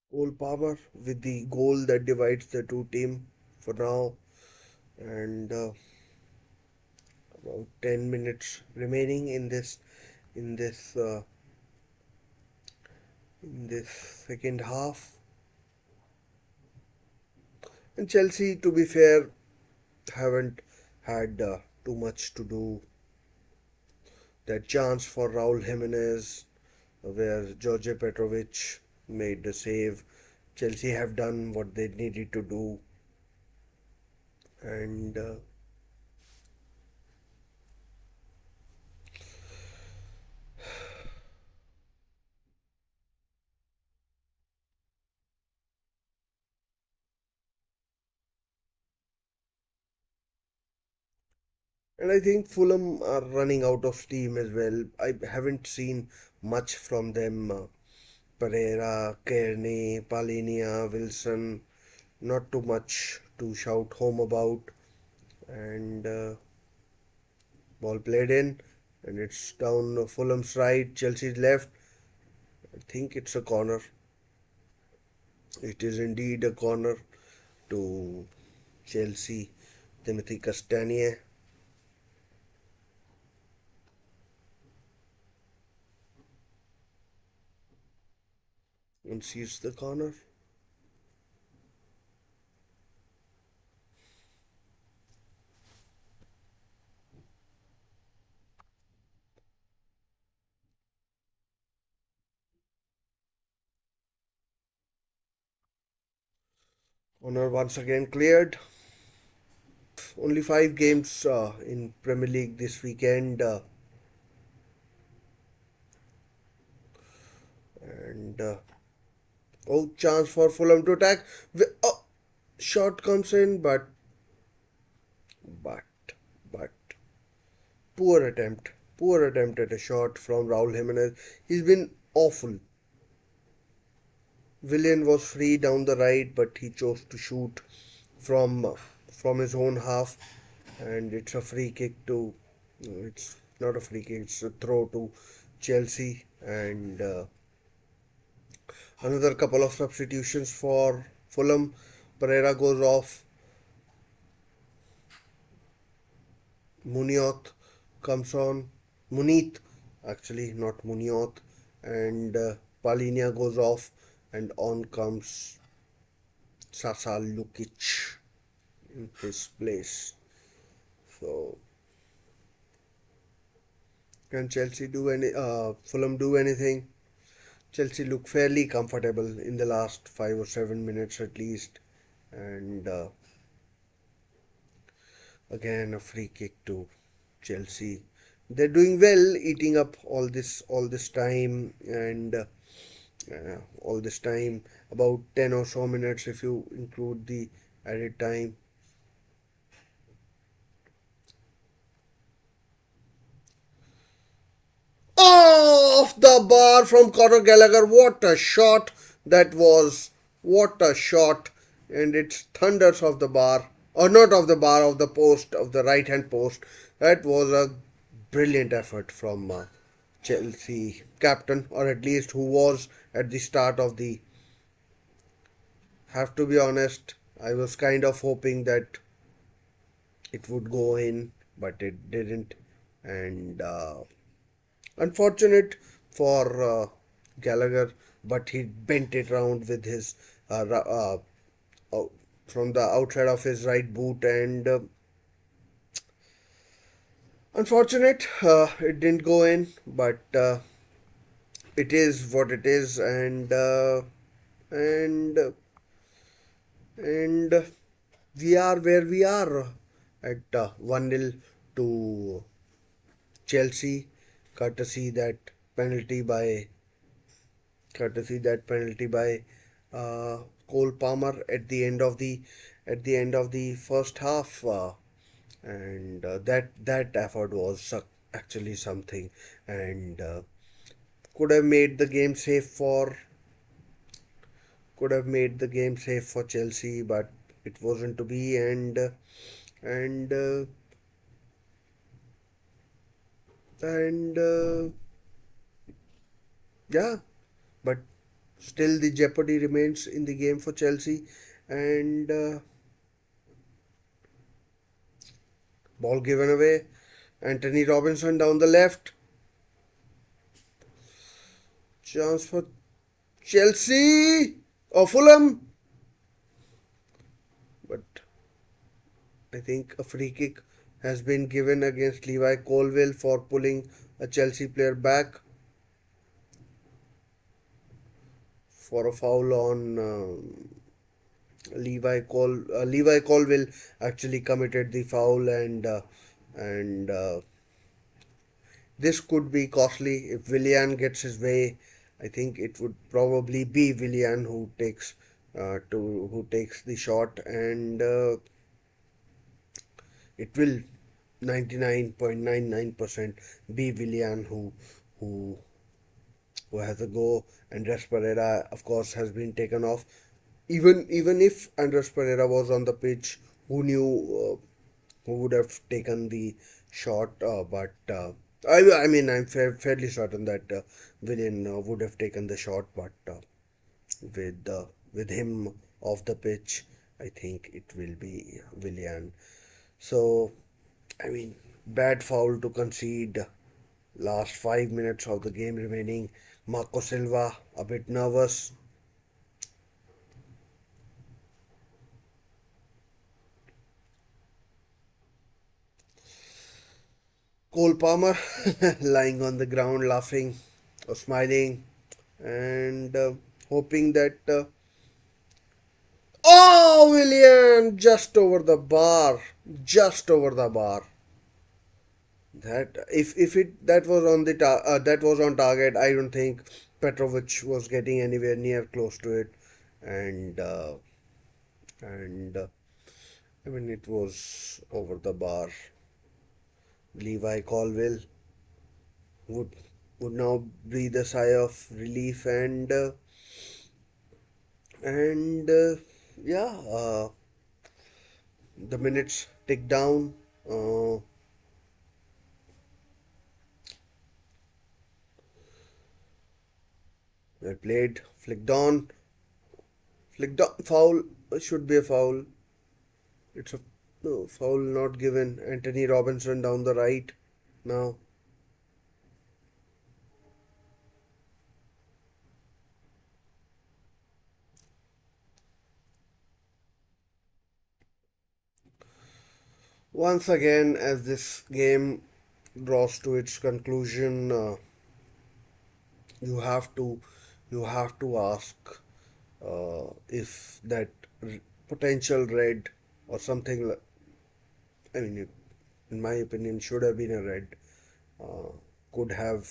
A: Cole Palmer with the goal that divides the two team for now, and about 10 minutes remaining in this uh, in this second half. And Chelsea, to be fair, haven't had too much to do. That chance for Raul Jimenez, where George Petrovic made the save. Chelsea have done what they needed to do, and I think Fulham are running out of steam as well. I haven't seen much from them. Pereira, Kearney, Palinia, Wilson, not too much to shout home about. And ball played in, and it's down Fulham's right, Chelsea's left. I think it's a corner. It is indeed a corner to Chelsea. Timothy Castagne, and sees the corner. Corner once again cleared. Only 5 games in Premier League this weekend, and oh, chance for Fulham to attack. Oh, shot comes in, but but poor attempt at a shot from Raul Jimenez. He's been awful. Willian was free down the right, but he chose to shoot from his own half, and it's a free kick to. No, it's not a free kick; it's a throw to Chelsea, and another couple of substitutions for Fulham. Pereira goes off. Munioth comes on. Munith, actually, not Munioth. And Palinia goes off, and on comes Sasa Lukic in his place. So, can Chelsea do Fulham do anything? Chelsea look fairly comfortable in the last 5 or 7 minutes at least, and again a free kick to Chelsea. They're doing well, eating up all this time, and All this time, about 10 or so minutes if you include the added time. Off the bar from Conor Gallagher. What a shot that was! What a shot! And it's thunders of the bar, or not of the bar, of the post, of the right hand post. That was a brilliant effort from Chelsea captain, or at least who was at the start of the. Have to be honest, I was kind of hoping that it would go in, but it didn't. And unfortunate for Gallagher, but he bent it round with his uh, from the outside of his right boot, and unfortunate it didn't go in, but it is what it is, and and we are where we are at 1-0 to Chelsea, courtesy that penalty by Cole Palmer at the end of the first half, and that effort was actually something, and could have made the game safe for Chelsea, but it wasn't to be, and and yeah, but still the jeopardy remains in the game for Chelsea, and ball given away. Anthony Robinson down the left, chance for Chelsea or Fulham, but I think a free kick has been given against Levi Colwill for pulling a Chelsea player back for a foul on Levi Colwill actually committed the foul, and this could be costly if Willian gets his way. I think it would probably be Willian who takes the shot, and it will 99.99% be Willian who who has a go, and Andres Pereira, of course, has been taken off. Even if Andres Pereira was on the pitch, who knew who would have taken the shot? I mean, I'm fairly certain that Willian would have taken the shot, but with him off the pitch, I think it will be Willian. So, I mean, bad foul to concede. Last 5 minutes of the game remaining. Marco Silva a bit nervous. Cole Palmer lying on the ground laughing or smiling, and hoping that oh, William, just over the bar. That if it that was on that was on target, I don't think Petrovic was getting anywhere near close to it, and and I mean it was over the bar. Levi Colwill would would now breathe a sigh of relief, and yeah, the minutes tick down. Well played, flicked on, foul. Should be a foul. It's a no foul not given. Anthony Robinson down the right now. Once again, as this game draws to its conclusion, you have to ask if that potential red or something. I mean, in my opinion, should have been a red. Uh, could have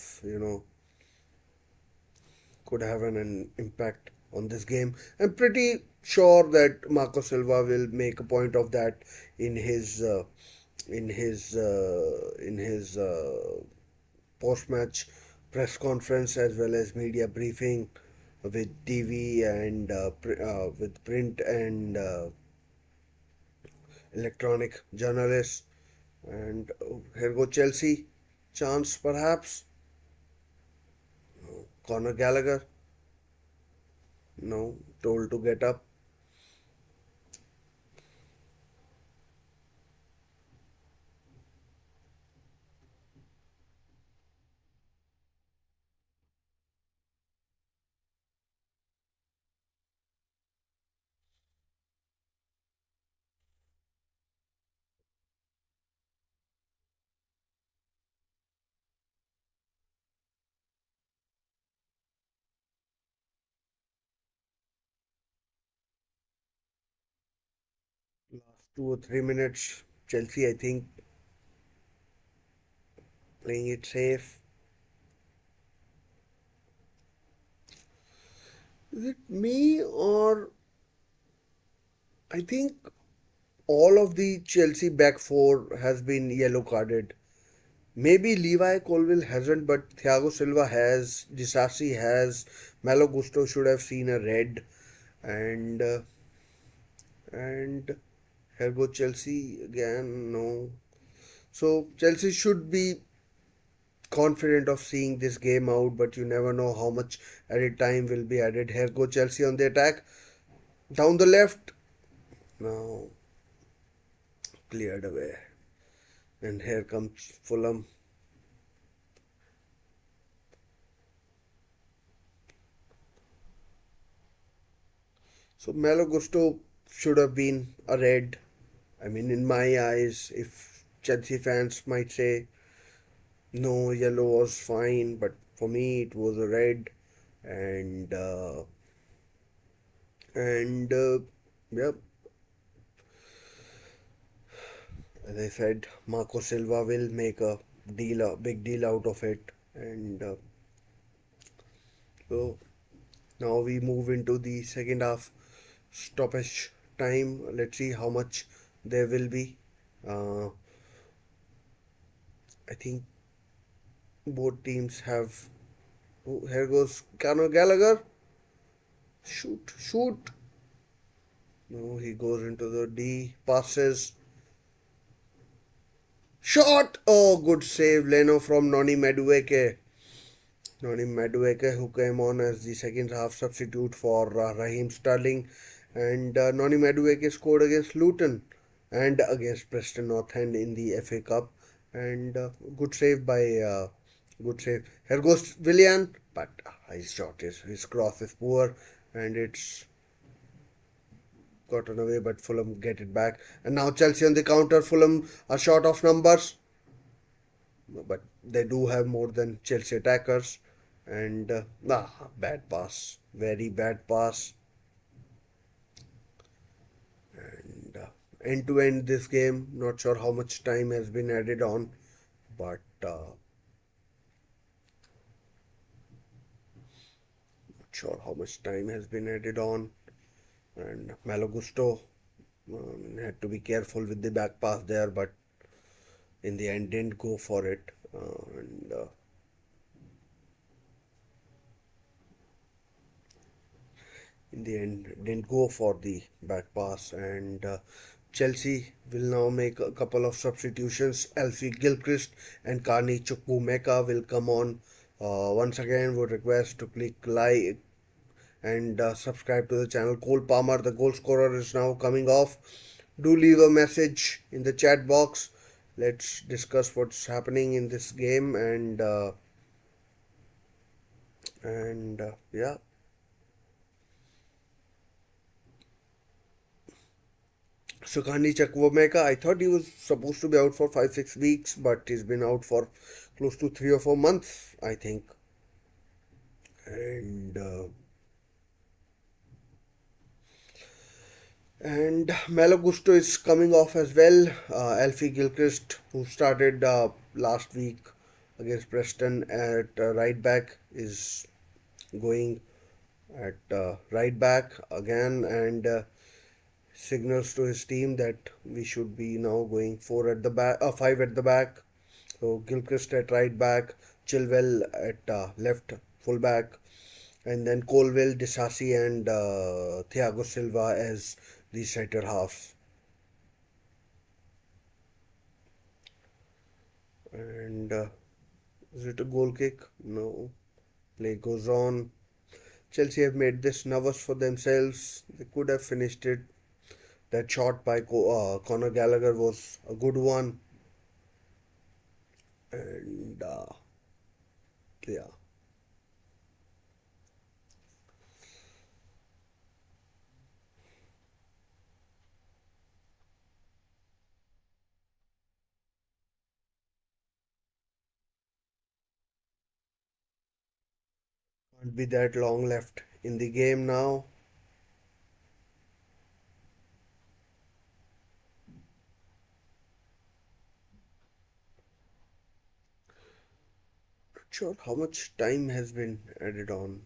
A: could have an impact on this game. I'm pretty sure that Marco Silva will make a point of that in his post-match press conference as well as media briefing with TV and with print and electronic journalists. And here go Chelsea, chance perhaps. Conor Gallagher, no, told to get up. Last 2 or 3 minutes, Chelsea, I think, playing it safe. Is it me or I think all of the Chelsea back four has been yellow carded. Maybe Levi Colville hasn't, but Thiago Silva has, Disasi has, Malo Gusto should have seen a red, and and here go Chelsea again. No, so Chelsea should be confident of seeing this game out, but you never know how much added time will be added. Here go Chelsea on the attack down the left. Now cleared away, and here comes Fulham. So Malo Gusto should have been a red. I mean, in my eyes, if Chelsea fans might say no, yellow was fine, but for me it was a red, and and yeah, as I said, Marco Silva will make a big deal out of it, and so now we move into the second half stoppage time. Let's see how much there will be. Uh, I think both teams have. Oh, here goes Conor Gallagher. Shoot, shoot. No, he goes into the D. Passes. Shot! Oh, good save. Leno from Noni Madueke. Noni Madueke, who came on as the second half substitute for Raheem Sterling. And Noni Madueke scored against Luton and against Preston North End in the FA Cup. And good save by. Good save. Here goes Willian, but his shot is. His cross is poor and it's gotten away, but Fulham get it back. And now Chelsea on the counter. Fulham are short of numbers, but they do have more than Chelsea attackers. And bad pass, very bad pass. And end to end this game, not sure how much time has been added on, but not sure how much time has been added on. And Malo Gusto had to be careful with the back pass there, but in the end didn't go for it. And in the end didn't go for the back pass. And Chelsea will now make a couple of substitutions. Alfie Gilchrist and Carney Chukwumeka will come on. Once again, would request to click like and subscribe to the channel. Cole Palmer, the goal scorer, is now coming off. Do leave a message in the chat box. Let's discuss what's happening in this game and yeah. Sukani Chakwameka, I thought he was supposed to be out for 5-6 weeks, but he's been out for close to 3 or 4 months, I think. And Malo Gusto is coming off as well. Alfie Gilchrist, who started last week against Preston at right back, is going at right back again, and signals to his team that we should be now going four at the back, five at the back. So Gilchrist at right back, Chilwell at left full back, and then Colwell, Disasi, and Thiago Silva as the center halves. And is it a goal kick? No. Play goes on. Chelsea have made this nervous for themselves. They could have finished it. That shot by Conor Gallagher was a good one. And yeah, can't be that long left in the game now. Not sure how much time has been added on.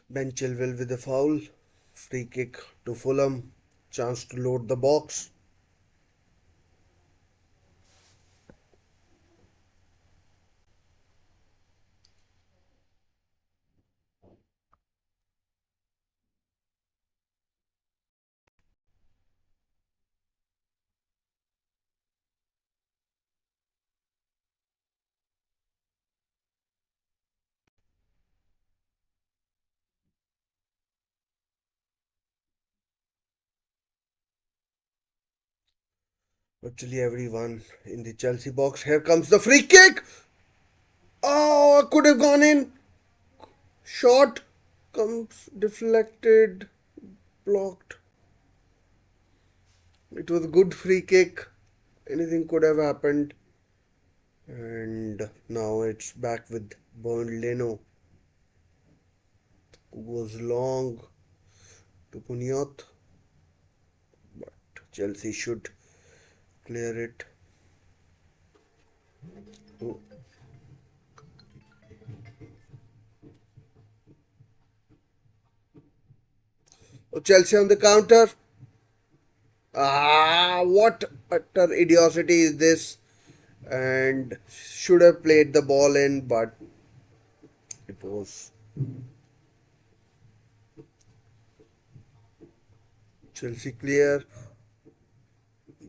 A: Ben Chilwell with a foul. Free kick to Fulham. Chance to load the box. Virtually everyone in the Chelsea box. Here comes the free kick. Oh, could have gone in. Shot comes deflected, blocked. It was a good free kick. Anything could have happened. And now it's back with Bern Leno, who goes long to Punyot, but Chelsea should clear it. Oh, oh, Chelsea on the counter. Ah, what utter idiocy is this? And should have played the ball in, but it was Chelsea clear.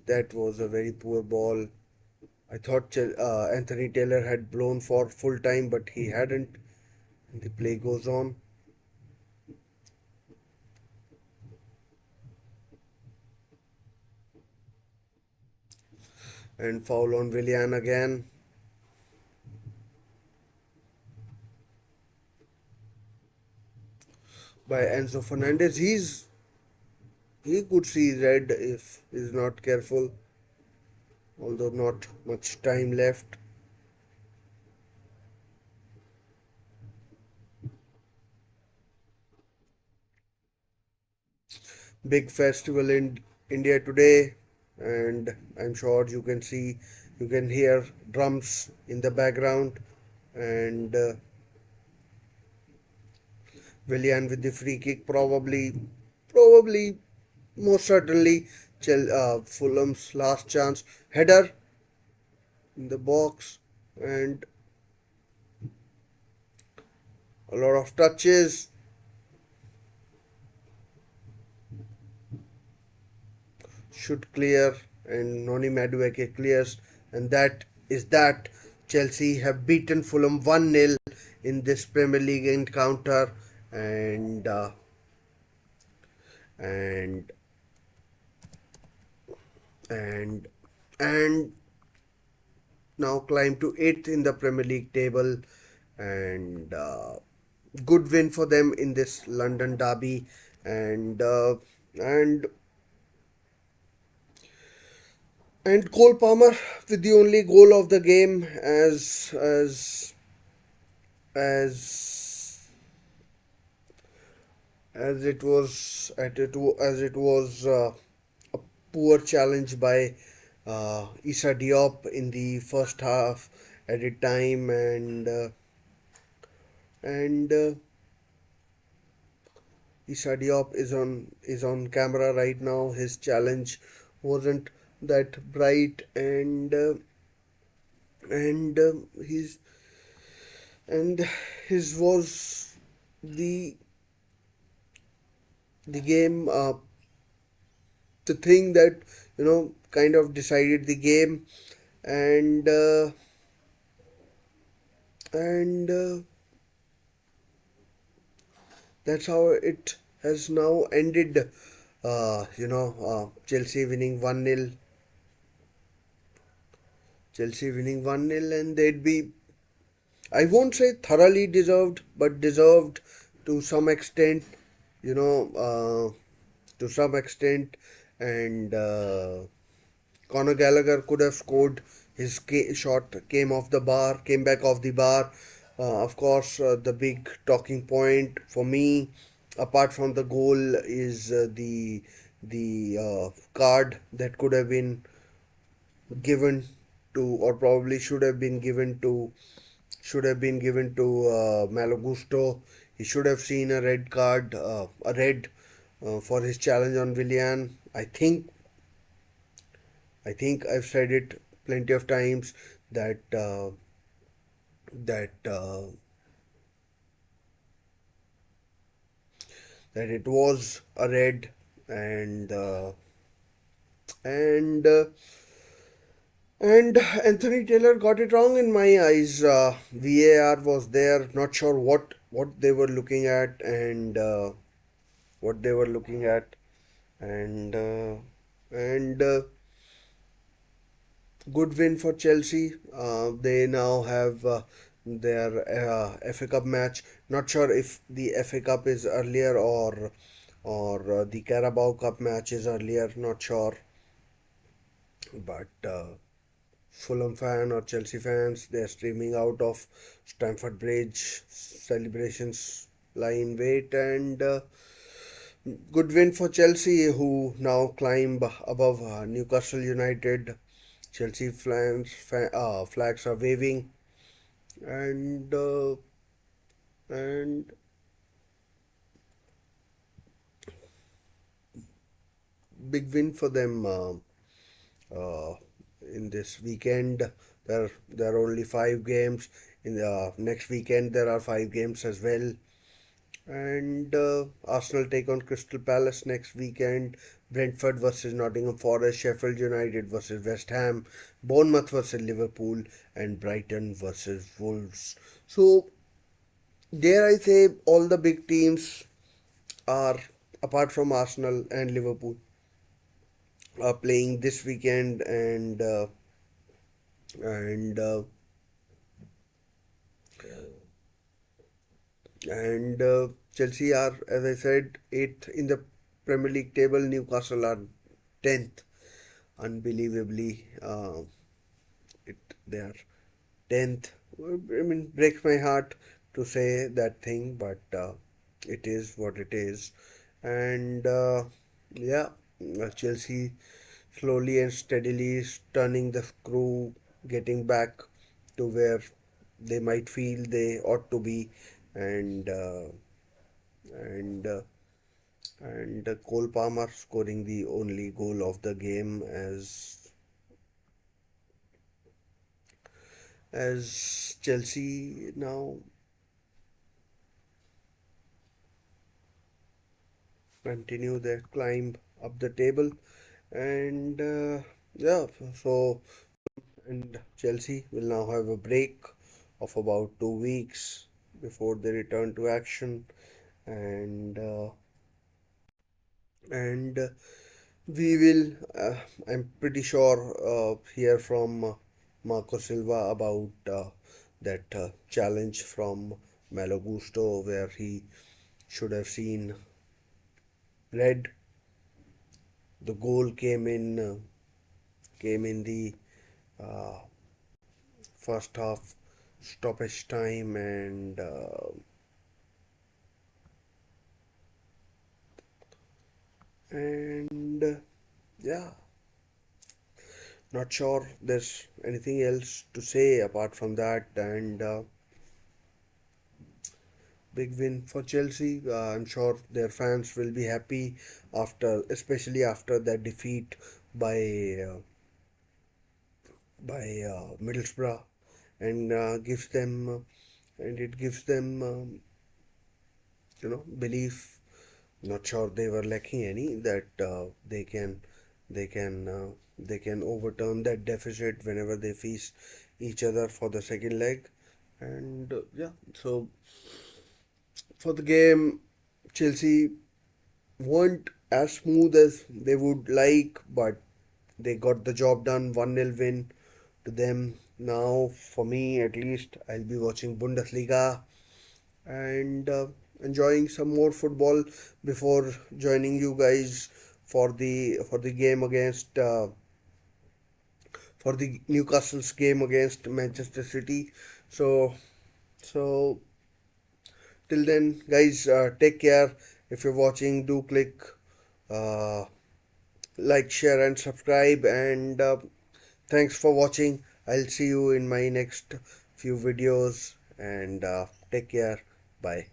A: That was a very poor ball. I thought Anthony Taylor had blown for full time, but he hadn't. The play goes on. And foul on Willian again. By Enzo Fernandez. He could see red if he's not careful, although not much time left. Big festival in India today, and I'm sure you can hear drums in the background, and Willian with the free kick, probably, most certainly, Fulham's last chance header in the box, and a lot of touches. Should clear, and Noni Madueke clears, and that is that. Chelsea have beaten Fulham 1-0 in this Premier League encounter, and and and and now climb to 8th in the Premier League table, and good win for them in this London derby, and and and Cole Palmer with the only goal of the game, as as it was as it was poor challenge by Issa Diop in the first half added time, and Issa Diop is on camera right now. His challenge wasn't that bright, and and his was the the game, the thing that kind of decided the game, and that's how it has now ended. Chelsea winning 1-0, and they'd be, I won't say thoroughly deserved, but deserved to some extent, you know, to some extent. And Conor Gallagher could have scored. His shot came off the bar, came back off the bar. Of course, the big talking point for me, apart from the goal, is the card that could have been given to, or probably should have been given to Malagusto. He should have seen a red card, a red, for his challenge on Willian. I think I've said it plenty of times that that that it was a red, and and Anthony Taylor got it wrong in my eyes. VAR was there, not sure what they were looking at, and what they were looking at, and good win for Chelsea. They now have their FA Cup match. Not sure if the FA Cup is earlier, or the Carabao Cup match is earlier. Not sure, but Fulham fan or Chelsea fans, they're streaming out of Stamford Bridge. Celebrations lie in wait, and good win for Chelsea, who now climb above Newcastle United. Chelsea flags are waving, and big win for them uh, in this weekend. There are only 5 games. In the next weekend, there are 5 games as well. And Arsenal take on Crystal Palace next weekend. Brentford versus Nottingham Forest. Sheffield United versus West Ham. Bournemouth versus Liverpool. And Brighton versus Wolves. So, dare I say, all the big teams are, apart from Arsenal and Liverpool, are playing this weekend, and and Chelsea are, as I said, eighth in the Premier League table. Newcastle are 10th. Unbelievably, it they are 10th. I mean, breaks my heart to say that thing, but it is what it is. And yeah, Chelsea slowly and steadily is turning the screw, getting back to where they might feel they ought to be, and uh, and uh, and Cole Palmer scoring the only goal of the game, as Chelsea now continue their climb up the table, and yeah, so and Chelsea will now have a break of about 2 weeks before they return to action, and and we will, I'm pretty sure, hear from Marco Silva about that challenge from Malo Gusto, where he should have seen red. The goal came in the uh, first half stoppage time, and yeah, Not sure there's anything else to say apart from that. And big win for Chelsea. I'm sure their fans will be happy after, especially after that defeat by Middlesbrough, and gives them and it gives them belief. Not sure they were lacking any that they can they can overturn that deficit whenever they face each other for the second leg. And yeah, so for the game, Chelsea weren't as smooth as they would like, but they got the job done. 1-0 win to them. Now, for me at least, I'll be watching Bundesliga and enjoying some more football before joining you guys for the game against for the Newcastle's game against Manchester City. So so till then, guys, take care. If you're watching, do click uh, like, share, and subscribe. And thanks for watching. I'll see you in my next few videos. And take care. Bye.